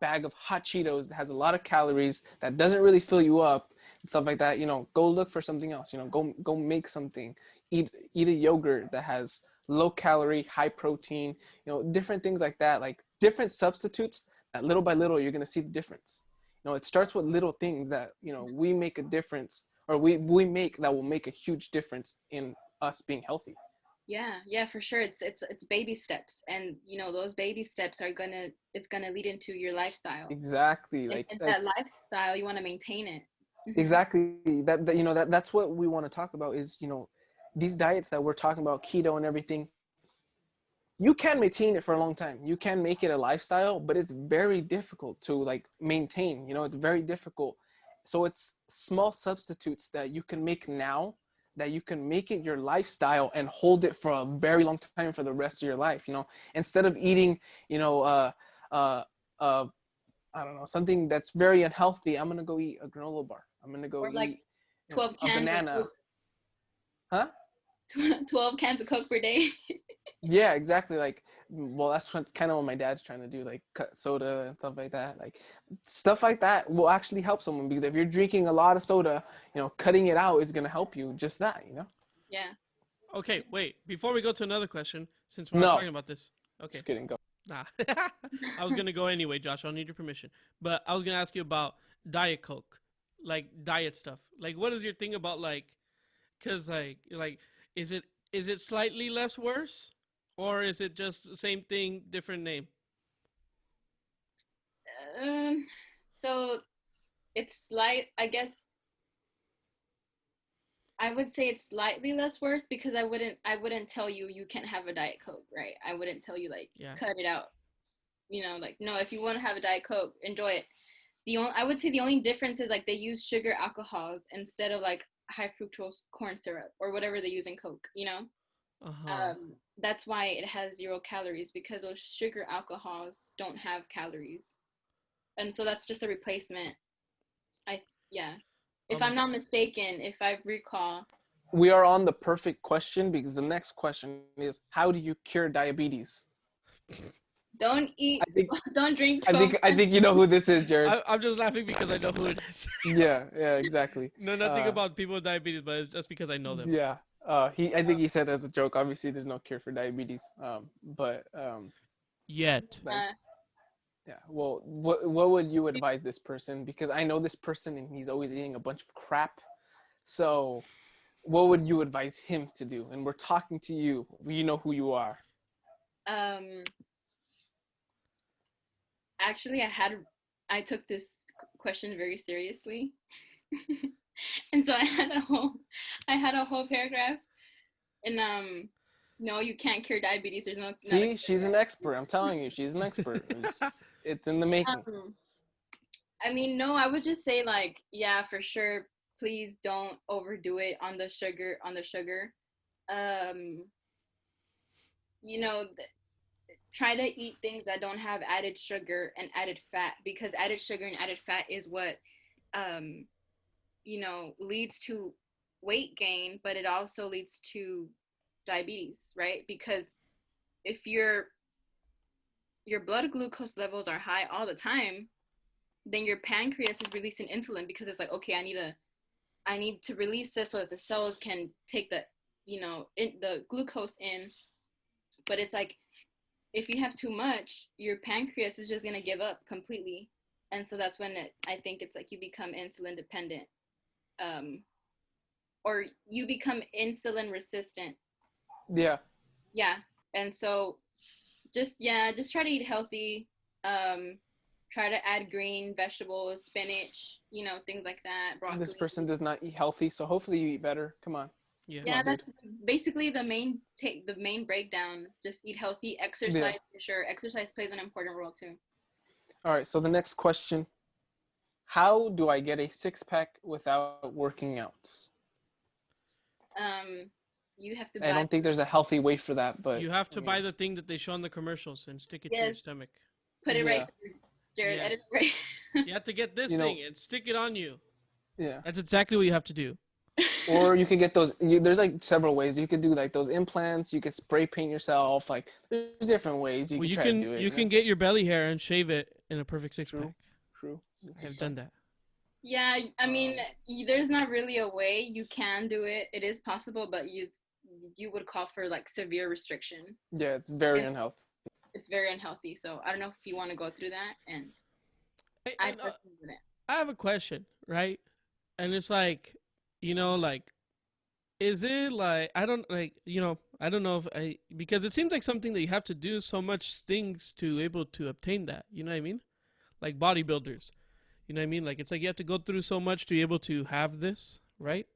bag of hot Cheetos that has a lot of calories that doesn't really fill you up and stuff like that, go look for something else. Go make something. Eat a yogurt that has low calorie, high protein, different things like that, like different substitutes that little by little you're going to see the difference. It starts with little things that, we make a difference, or we make that will make a huge difference in us being healthy. Yeah, for sure. It's baby steps, and those baby steps it's gonna lead into your lifestyle. Exactly. And that lifestyle, you want to maintain it. Exactly. That's what we want to talk about is, these diets that we're talking about, keto and everything. You can maintain it for a long time. You can make it a lifestyle, but it's very difficult to like maintain. It's very difficult. So it's small substitutes that you can make now, that you can make it your lifestyle and hold it for a very long time for the rest of your life. Instead of eating, uh, I don't know, something that's very unhealthy. I'm gonna go eat a granola bar. I'm gonna go Or like eat 12 a cans of banana. Coke. Huh? 12 cans of Coke per day. Yeah, exactly. Like, well, that's kind of what my dad's trying to do, like cut soda and stuff like that. Like, stuff like that will actually help someone, because if you're drinking a lot of soda, cutting it out is gonna help you. Just that. Yeah. Okay, wait. Before we go to another question, since we're not No, talking about this. Okay. just kidding. Go. Nah. I was going to go anyway, Josh. I'll need your permission. But I was going to ask you about Diet Coke, like diet stuff. Like, what is your thing about, like, because, like, is it slightly less worse? Or is it just the same thing, different name? So it's I guess I would say it's slightly less worse, because I wouldn't tell you can't have a Diet Coke, right? I wouldn't tell you like, Yeah. cut it out. Like, no, if you want to have a Diet Coke, enjoy it. I would say the only difference is like they use sugar alcohols instead of like high fructose corn syrup or whatever they use in Coke. Uh-huh. That's why it has 0 calories, because those sugar alcohols don't have calories, and so that's just a replacement. Yeah. If I'm not mistaken, if I recall, we are on the perfect question, because the next question is, how do you cure diabetes? Don't eat. I think Don't drink. I think you know who this is, Jered. I'm just laughing because I know who it is. Yeah, exactly. No, nothing about people with diabetes, but it's just because I know them. Yeah. I think he said as a joke. Obviously, there's no cure for diabetes. But Yet. like, yeah. Well, what would you advise this person? Because I know this person and he's always eating a bunch of crap. So, what would you advise him to do? And we're talking to you. You know who you are. Actually, I took this question very seriously. And so I had a whole paragraph, and no, you can't cure diabetes. There's no. See, she's an expert. I'm telling you, she's an expert. It's in the making. I mean, no, I would just say, like, yeah, for sure. Please don't overdo it on the sugar. You know, try to eat things that don't have added sugar and added fat, because added sugar and added fat is what you know, leads to weight gain, but it also leads to diabetes, right? Because if your blood glucose levels are high all the time, then your pancreas is releasing insulin, because it's like, okay, I need to release this so that the cells can take the, you know, the glucose in. But it's like, if you have too much, your pancreas is just gonna give up completely, and so that's when I think it's like you become insulin dependent, or you become insulin resistant. Yeah. Yeah, and so just try to eat healthy. Try to add green vegetables, spinach, you know, things like that. Broccoli. This person does not eat healthy, so hopefully you eat better. Come on. Yeah, that's basically the main breakdown. Just eat healthy, exercise for sure. Exercise plays an important role too. All right, so the next question: how do I get a six-pack without working out? You have to. I don't think there's a healthy way for that, but you have to buy the thing that they show on the commercials and stick it to your stomach. Put it right, Jered. Yes. Edit it right. You have to get this thing and stick it on you. Yeah. That's exactly what you have to do. Or you can get those. There's like several ways. You could do like those implants. You could spray paint yourself. Like there's different ways you can try to do it. You can get your belly hair and shave it in a perfect six-pack. True. I've done that. Yeah, I mean, there's not really a way you can do it. It is possible, but you would call for like severe restriction. Yeah, it's very unhealthy. It's very unhealthy. So I don't know if you want to go through that. And I personally wouldn't. I have a question, right? And it's like, you know, like, is it like, I don't know if because it seems like something that you have to do so much things to able to obtain that. You know what I mean? Like bodybuilders. You know what I mean? Like, it's like you have to go through so much to be able to have this, right?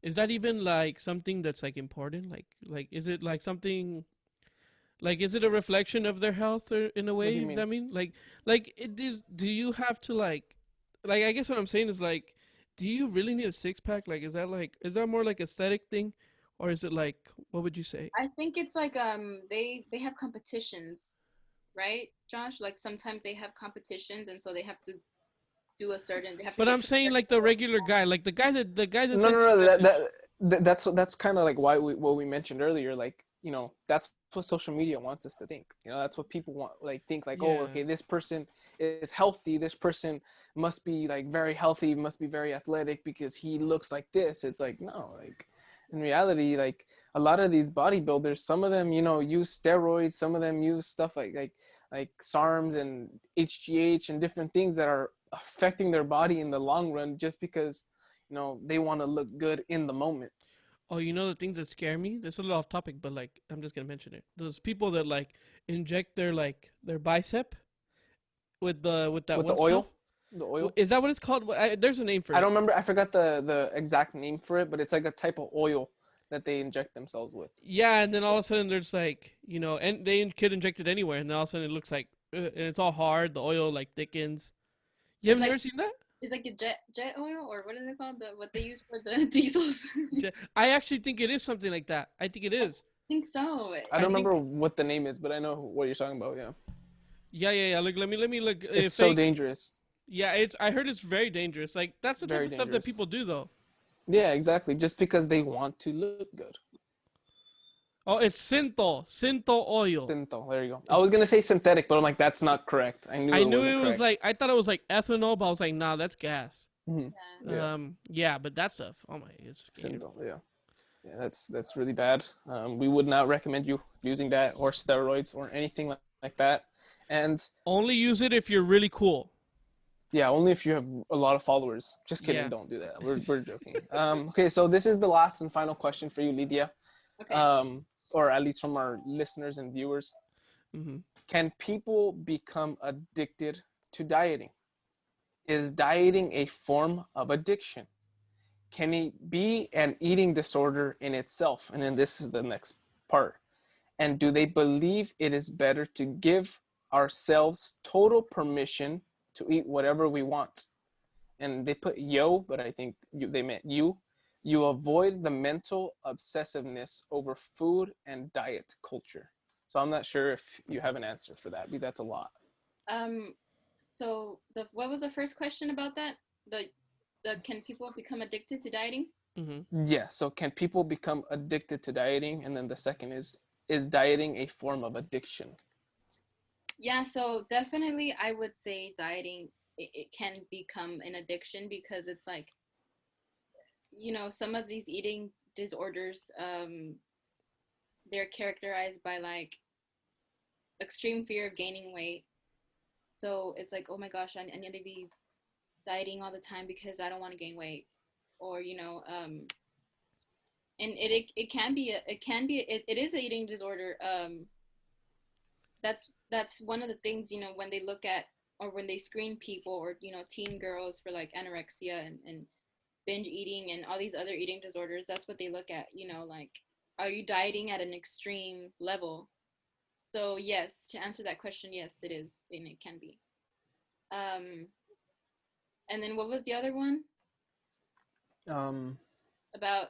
Is that even like something that's like important? Like is it like something, like, is it a reflection of their health or in a way? You know what I mean? Like it is, do you have to like, I guess what I'm saying is like, do you really need a six-pack? Like, is that more like aesthetic thing? Or is it like, what would you say? I think it's like, they have competitions, right, Josh? Like sometimes they have competitions, and so they have to do a certain. They have to. But I'm saying like the regular guy, like the guy that's. No. That's kind of like what we mentioned earlier. Like, you know, that's what social media wants us to think. You know, that's what people want. Like think like, oh, okay, this person is healthy. This person must be like very healthy. Must be very athletic because he looks like this. It's like, no, like. In reality, like a lot of these bodybuilders, some of them, you know, use steroids. Some of them use stuff like SARMs and HGH and different things that are affecting their body in the long run just because, you know, they want to look good in the moment. Oh, you know the things that scare me? This is a little off topic, but like I'm just gonna mention it. Those people that like inject their bicep with the oil. Stuff. The oil. Is that what it's called? There's a name for it. I don't remember. I forgot the exact name for it, but it's like a type of oil that they inject themselves with. Yeah, and then all of a sudden there's like, you know, and they could inject it anywhere, and then all of a sudden it looks like, and it's all hard. The oil like thickens. You haven't ever seen that? It's like a jet oil, or what is it called? What they use for the diesels. I actually think it is something like that. I think it is. I think so. I don't remember what the name is, but I know what you're talking about. Yeah. Yeah. Look, let me look. It's so dangerous. Yeah, I heard it's very dangerous. Like that's the type of stuff that people do though. Yeah, exactly. Just because they want to look good. Oh, it's Synthol oil. Synthol. There you go. I was gonna say synthetic, but I'm like, that's not correct. I knew I it knew wasn't it was correct. like, I thought it was like ethanol, but I was like, nah, that's gas. Mhm. Yeah. Yeah. Yeah, but that stuff, oh my, it's scary. Synthol. Yeah. Yeah, that's really bad. We would not recommend you using that or steroids or anything like that. And Only use it if you're really cool. yeah, only if you have a lot of followers. Just kidding. Yeah. Don't do that. We're joking. Okay, so this is the last and final question for you, Lydia. Okay. Or at least from our listeners and viewers. Hmm. Can people become addicted to dieting? Is dieting a form of addiction? Can it be an eating disorder in itself? And then this is the next part. And do they believe it is better to give ourselves total permission to eat whatever we want? And they put yo, but I think they meant you. You avoid the mental obsessiveness over food and diet culture. So I'm not sure if you have an answer for that, because that's a lot. So what was the first question about that? The can people become addicted to dieting? Hmm. Yeah, so can people become addicted to dieting? And then the second is dieting a form of addiction? Yeah, so definitely I would say dieting it can become an addiction because it's like, some of these eating disorders, they're characterized by like extreme fear of gaining weight. So it's like, oh my gosh, I need to be dieting all the time because I don't want to gain weight, or and it can be it is an eating disorder. That's one of the things, when they look at or when they screen people or teen girls for like anorexia and binge eating and all these other eating disorders. That's what they look at, like, are you dieting at an extreme level? So yes, to answer that question, yes, it is, and it can be. um and then what was the other one? Um, About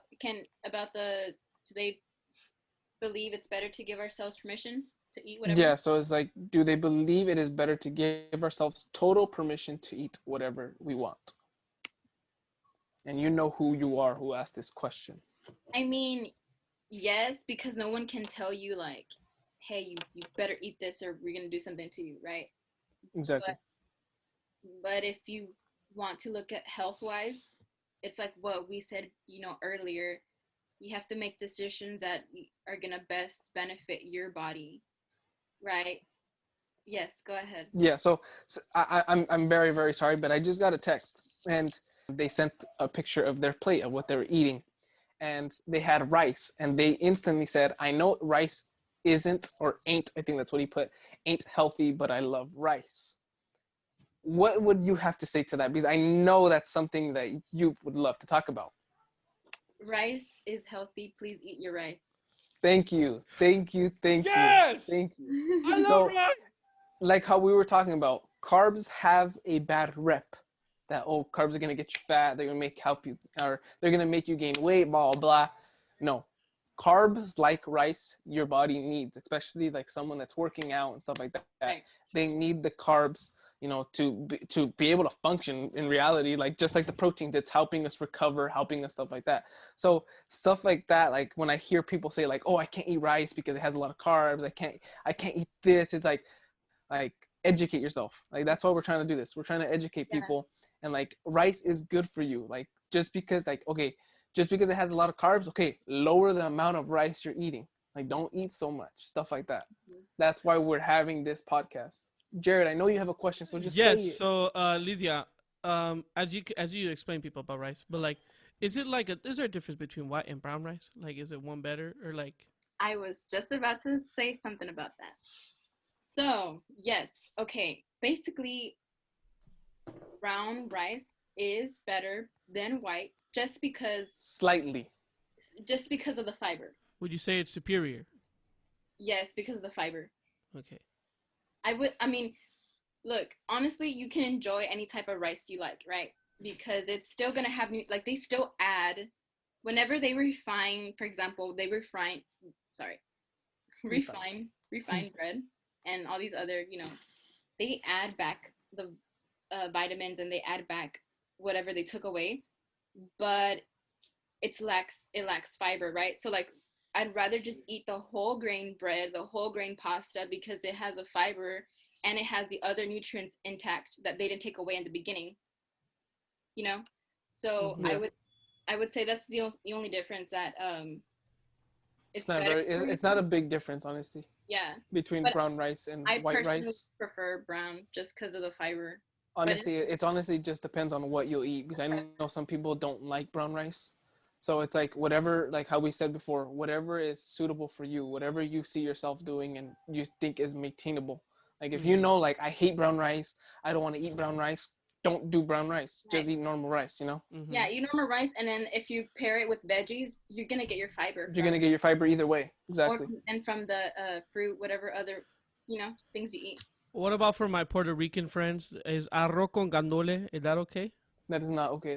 the do they believe it's better to give ourselves permission to eat whatever? yeah, so it's like, do they believe it is better to give ourselves total permission to eat whatever we want? And you know who you are who asked this question. I mean, yes, because no one can tell you like, hey, you better eat this or we're gonna do something to you, right? Exactly. But if you want to look at health wise, it's like what we said, earlier. You have to make decisions that are gonna best benefit your body, right? Yes, go ahead. Yeah, so I'm very, very sorry, but I just got a text and they sent a picture of their plate of what they were eating, and they had rice, and they instantly said, I know rice isn't or ain't, I think that's what he put, ain't healthy, but I love rice. What would you have to say to that? Because I know that's something that you would love to talk about. Rice is healthy. Please eat your rice. Thank you. Thank you. Thank you. Yes! Thank you. I love So, rice! like how we were talking about, carbs have a bad rep. That, oh, carbs are gonna get you fat, they're gonna help you, or they're gonna make you gain weight, blah blah. No, carbs like rice, your body needs, especially like someone that's working out and stuff like that. Right. They need the carbs, to be able to function in reality. Like just like the proteins, it's helping us recover, helping us stuff like that. So stuff like that, like when I hear people say like, oh, I can't eat rice because it has a lot of carbs. I can't eat this. It's like educate yourself. Like that's why we're trying to do this. We're trying to educate people. And like rice is good for you. Like just because it has a lot of carbs, okay, lower the amount of rice you're eating. Like don't eat so much, stuff like that. Mm-hmm. That's why we're having this podcast. Jered, I know you have a question, so just say it. Yes, so Lydia, as you explain people about rice, but like, is there a difference between white and brown rice? Like, is it one better or like? I was just about to say something about that. So yes, okay. Basically, brown rice is better than white just because Slightly. of the fiber. Would you say it's superior? Yes, because of the fiber. Okay. I mean, look, honestly, you can enjoy any type of rice you like, right? Because it's still gonna have like they still add whenever they refine, for example, refine bread and all these other, they add back the vitamins and they add back whatever they took away. But it lacks fiber, right? So like I'd rather just eat the whole grain bread, the whole grain pasta, because it has a fiber and it has the other nutrients intact that they didn't take away in the beginning. You know? So Yeah. I would say that's the only difference, that It's not very. It's not a big difference, honestly, yeah, between but brown rice and I white personally rice. prefer brown just because of the fiber. Honestly, it's honestly just depends on what you'll eat, because I know some people don't like brown rice. So it's like whatever, like how we said before, whatever is suitable for you, whatever you see yourself doing and you think is maintainable. Like if you know, like I hate brown rice, I don't want to eat brown rice, don't do brown rice. Right. Just eat normal rice, you know? Yeah, you normal rice, and then if you pair it with veggies, you're gonna get your fiber. You're gonna get your fiber either way. Exactly. And from the fruit, whatever other, things you eat. What about for my Puerto Rican friends? Is arroz con gandules? Is that okay? That is not okay.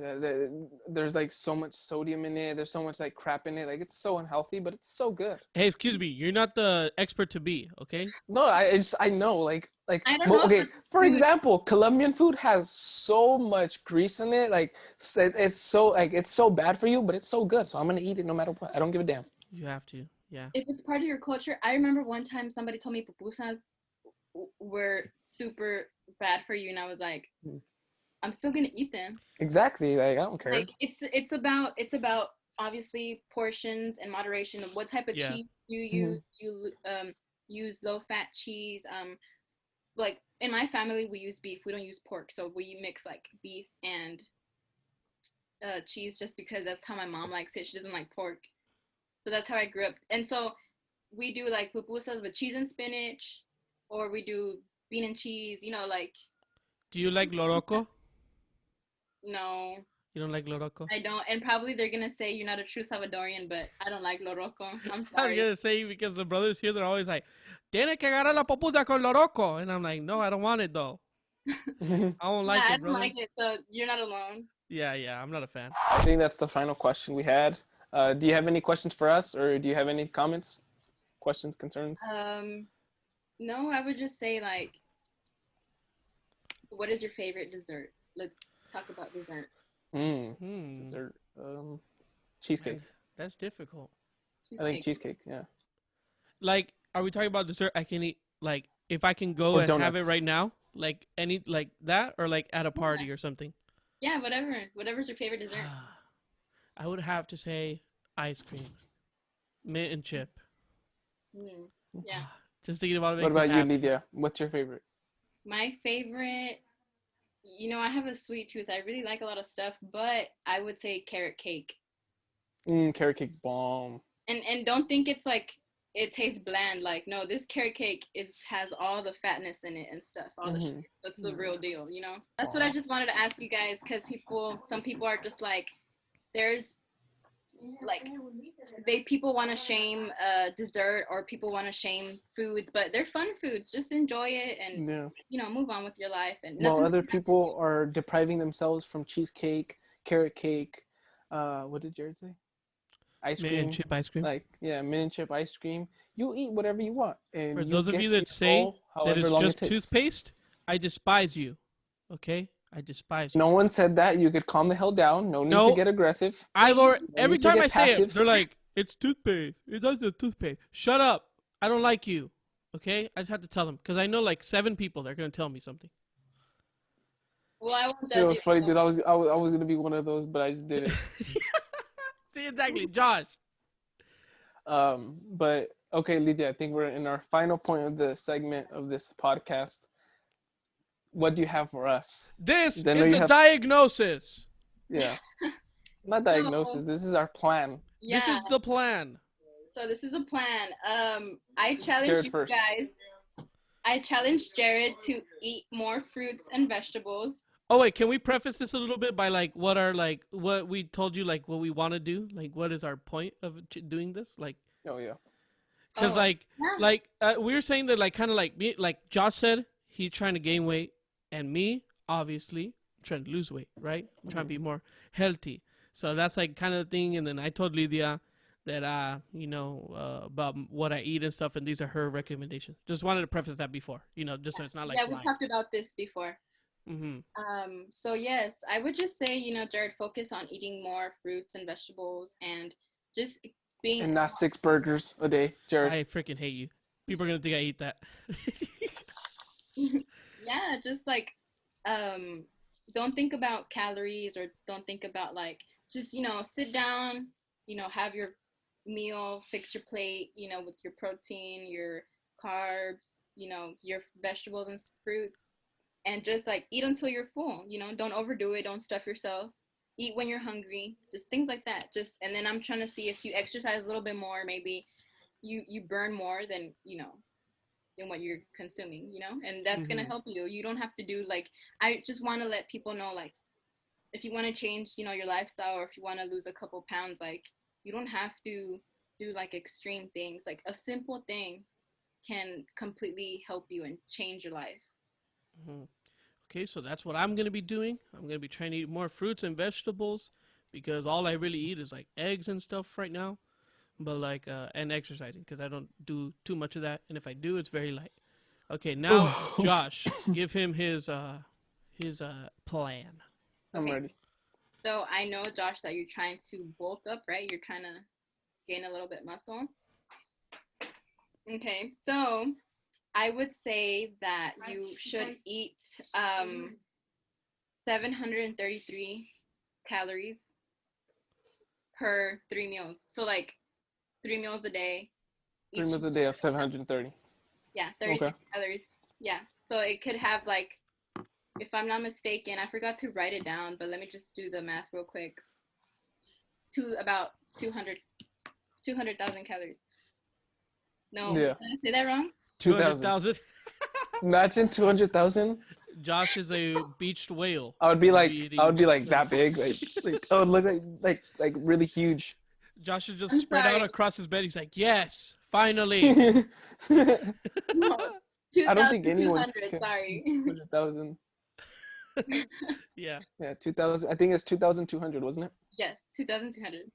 There's like so much sodium in it. There's so much like crap in it. Like it's so unhealthy, but it's so good. Hey, excuse me. You're not the expert to be, okay? No, I know like I don't know. okay. For example, Colombian food has so much grease in it. Like it's so bad for you, but it's so good. So I'm gonna eat it no matter what. I don't give a damn. You have to, yeah. If it's part of your culture, I remember one time somebody told me pupusas were super bad for you, and I was like, I'm still gonna eat them. Exactly. Like I don't care. Like it's about obviously portions and moderation of what type of cheese you use. You use low fat cheese. Like in my family we use beef. We don't use pork, so we mix like beef and cheese just because that's how my mom likes it. She doesn't like pork, so that's how I grew up. And so we do like pupusas with cheese and spinach, or we do bean and cheese. Like. Do you like loroco? No. You don't like loroco? I don't, and probably they're gonna say you're not a true Salvadorian, but I don't like loroco. I'm I was sorry. gonna say, because the brothers here, they're always like, "Tiene que agarrar la pupusa con loroco," and I'm like, "No, I don't want it though. I don't like I it, don't brother." like it, so you're not alone. Yeah, I'm not a fan. I think that's the final question we had. Do you have any questions for us, or do you have any comments, questions, concerns? No, I would just say like, what is your favorite dessert? Let's talk about dessert. Dessert. Cheesecake. That's difficult. I think cheesecake. Yeah. Like, are we talking about dessert I can eat? Like, if I can go Or and have donuts. it right now, like any like that, or like at a party or something. Yeah, whatever's your favorite dessert. I would have to say ice cream, mint and chip. Yeah. Just thinking about it. What about you, Lidia? What's your favorite? My favorite, I have a sweet tooth. I really like a lot of stuff, but I would say carrot cake. Carrot cake bomb. And don't think it's like it tastes bland. Like, no, this carrot cake has all the fatness in it and stuff, all the sugar. That's the real deal, That's what I just wanted to ask you guys, because some people are just like, there's like people want to shame dessert, or people want to shame foods, but they're fun foods. Just enjoy it and move on with your life. And while other people are depriving themselves from cheesecake, carrot cake, what did Jered say? Ice cream. Mint and chip ice cream. Like, mint and chip ice cream. You eat whatever you want. And For those of you that say that it's just toothpaste, I despise you. Okay? I despise you. No one said that. You could calm the hell down. No need to get aggressive. Every time I say it, they're like, it's toothpaste. It does the toothpaste. Shut up. I don't like you. Okay? I just have to tell them, because I know like 7 people that are going to tell me something. Well, I won't judge It was funny because I was going to be one of those, but I just did it. See, exactly. Josh. But okay, Lidia, I think we're in our final point of the segment of this podcast. What do you have for us? This is the diagnosis. Yeah. Not diagnosis. This is our plan. Yeah. This is the plan. So this is a plan. I challenge Jered you first. guys. I challenge Jered to eat more fruits and vegetables. Oh wait, can we preface this a little bit by like what we told you, like what we want to do, like what is our point of doing this, like? Oh yeah. Because we were saying that like kind of like me, like Josh said, he's trying to gain weight, and me obviously trying to lose weight, right? I'm trying to be more healthy. So that's like kind of the thing. And then I told Lidia that about what I eat and stuff, and these are her recommendations. Just wanted to preface that before, just so it's not like we talked about this before. Mm-hmm. So yes, I would just say, Jared, focus on eating more fruits and vegetables and just being, And not 6 burgers a day, Jared. I freaking hate you. People are gonna think I eat that. yeah, just like, don't think about calories or don't think about like, just, sit down, have your meal, fix your plate, with your protein, your carbs, your vegetables and fruits, and just like eat until you're full. Don't overdo it, don't stuff yourself, eat when you're hungry, just things like that. Just, and then I'm trying to see if you exercise a little bit more, maybe you burn more than than what you're consuming, and that's gonna help you. You don't have to do like, I just want to let people know, like, if you want to change your lifestyle, or if you want to lose a couple pounds, like, you don't have to do like extreme things. Like, a simple thing can completely help you and change your life. Mm-hmm. Okay, so that's what I'm gonna be doing. I'm gonna be trying to eat more fruits and vegetables because all I really eat is like eggs and stuff right now. But like and exercising because I don't do too much of that, and if I do, it's very light. Okay, now Josh, give him his plan. I'm Okay. ready. So I know, Josh, that you're trying to bulk up, right? You're trying to gain a little bit muscle. Okay, so I would say that you should eat 733 calories per 3 meals. So like 3 meals a day. 3 meals a day of 730. Yeah, 33 calories. Yeah. So it could have like, if I'm not mistaken, I forgot to write it down, but let me just do the math real quick. To about 200,000 calories. No, Yeah. did I say that wrong? 200,000. Imagine 200,000. Josh is a beached whale. I would be like that big, like I would look like really huge. Josh is just I'm spread sorry. out across his bed. He's like, yes, finally. No, I don't think anyone 2,200, sorry. 200,000. Yeah. Yeah, 2,000. I think it's 2,200, wasn't it? Yes, 2,200.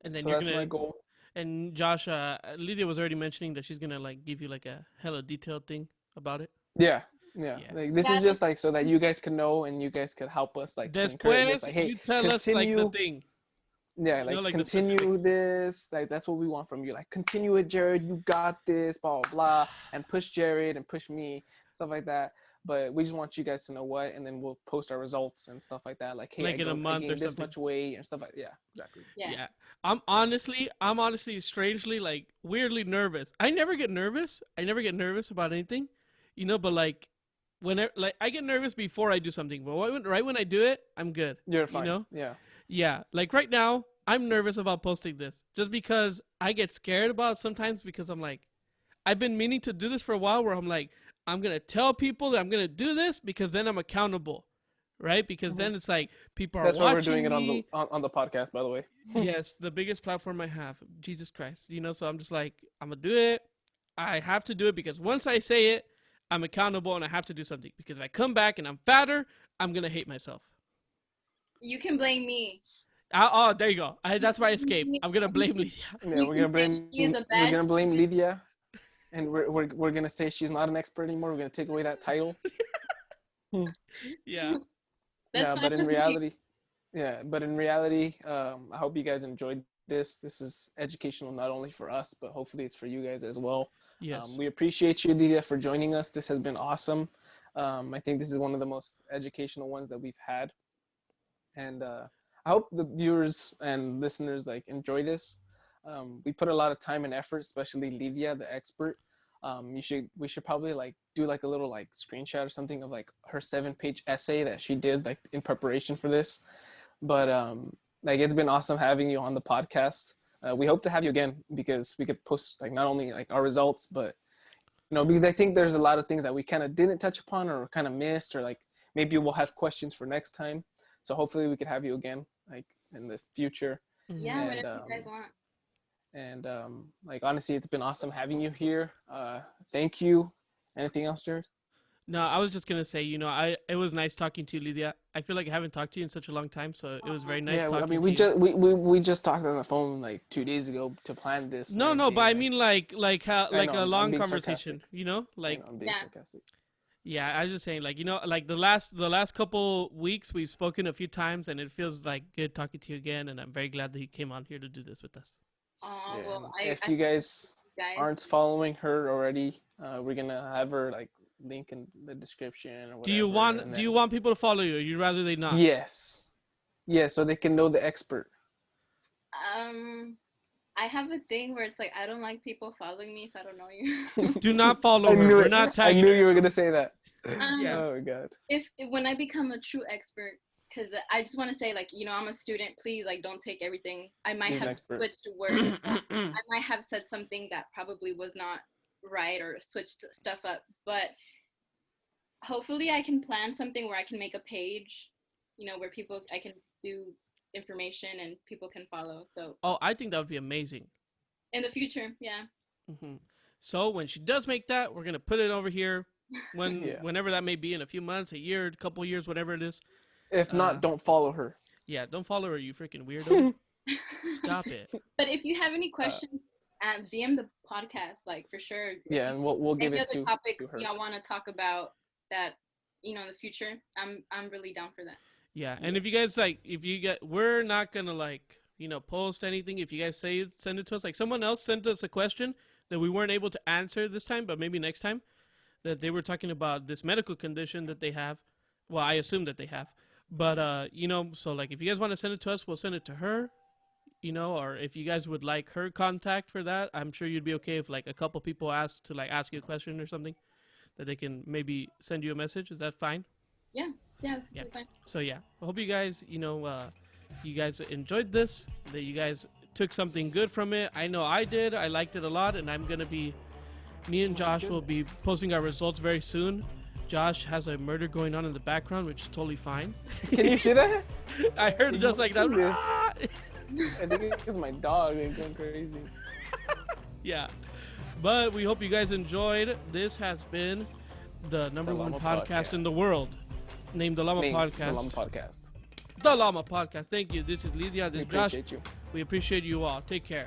And then So you're that's gonna my goal. And Josh, Lydia was already mentioning that she's gonna like give you like a hella detailed thing about it. Yeah. Yeah. Like this is just like so that you guys can know and you guys could help us like to encourage us, Después, like, hey, you tell us like continue. the thing. Yeah, You know, like like the continue this. Like that's what we want from you. Like continue it, Jared. You got this. Blah blah blah. And push Jared and push me, stuff like that. But we just want you guys to know what, and then we'll post our results and stuff like that. Like, hey, Like in a month I gained or this something. much weight and stuff like yeah, exactly. Yeah. I'm honestly strangely like weirdly nervous. I never get nervous. I never get nervous about anything, but like whenever like I get nervous before I do something, but right when I do it, I'm good. You're fine. Yeah. Like right now, I'm nervous about posting this just because I get scared about sometimes because I'm like, I've been meaning to do this for a while where I'm like, I'm going to tell people that I'm going to do this because then I'm accountable, right? Because then it's like people are That's watching why we're doing it me. on the podcast, by the way. Yes, the biggest platform I have, Jesus Christ. So I'm just like, I'm going to do it. I have to do it because once I say it, I'm accountable and I have to do something. Because if I come back and I'm fatter, I'm going to hate myself. You can blame me. Oh, there you go. That's my escape. I'm going to blame Lydia. Yeah, we're gonna blame Lidia. And we're gonna say she's not an expert anymore. We're gonna take away that title. Yeah. But in reality, I hope you guys enjoyed this. This is educational not only for us, but hopefully it's for you guys as well. Yes. We appreciate you, Lidia, for joining us. This has been awesome. I think this is one of the most educational ones that we've had, and I hope the viewers and listeners like enjoy this. We put a lot of time and effort, especially Lidia, the expert. We should probably like do like a little like screenshot or something of like her 7-page essay that she did like in preparation for this. But like it's been awesome having you on the podcast. We hope to have you again because we could post like not only like our results, but because I think there's a lot of things that we kind of didn't touch upon or kind of missed, or like maybe we'll have questions for next time. So hopefully we could have you again like in the future. Yeah, whatever you guys want. And like honestly, it's been awesome having you here. Thank you. Anything else, Jared? No, I was just gonna say, it was nice talking to you, Lydia. I feel like I haven't talked to you in such a long time, so it was very nice talking to you. we just talked on the phone like 2 days ago to plan this. No, but I mean like a long conversation, sarcastic. like I'm being sarcastic. Yeah, I was just saying, like, like the last couple weeks we've spoken a few times, and it feels like good talking to you again, and I'm very glad that you came on here to do this with us. Yeah. Well, If you guys guys. aren't following her already, we're gonna have her like link in the description or whatever. Do you want people to follow you, or you'd rather they not? Yes. Yeah, so they can know the expert. I have a thing where it's like I don't like people following me if I don't know you. Do not follow her. knew We're it. not I tagging knew her. you were gonna say that. Yeah. Oh my god. If when I become a true expert, because I just want to say, like, I'm a student. Please, like, don't take everything. I might She's an have expert. switched words. I might have said something that probably was not right or switched stuff up. But hopefully, I can plan something where I can make a page, where I can do information and people can follow. So. Oh, I think that would be amazing. In the future, yeah. Mm-hmm. So when she does make that, we're gonna put it over here. Whenever that may be, in a few months, a year, a couple years, whatever it is. If not, don't follow her. Yeah, don't follow her, you freaking weirdo. Stop it. But if you have any questions, DM the podcast, like, for sure. Yeah, and we'll give it to topics her. y'all want to talk about that, in the future. I'm really down for that. Yeah, and if you guys we're not gonna post anything. If you guys send it to us, like someone else sent us a question that we weren't able to answer this time, but maybe next time, that they were talking about this medical condition that they have. Well, I assume that they have, but so like if you guys want to send it to us, we'll send it to her, or if you guys would like her contact for that, I'm sure you'd be okay if like a couple people ask you a question or something, that they can maybe send you a message. Is that fine? Yeah, that's fine. So yeah, I hope you guys, you guys enjoyed this, that you guys took something good from it. I know I did. I liked it a lot, and me and Josh will be posting our results very soon. Josh has a murder going on in the background, which is totally fine. Can you hear that? I heard it just like that. I think it's my dog going crazy. Yeah, but we hope you guys enjoyed. This has been the number one podcast in the world, named the Lama Podcast. The Lama Podcast. The Lama Podcast. Thank you. This is Lidia. This is Josh. Appreciate you. We appreciate you all. Take care.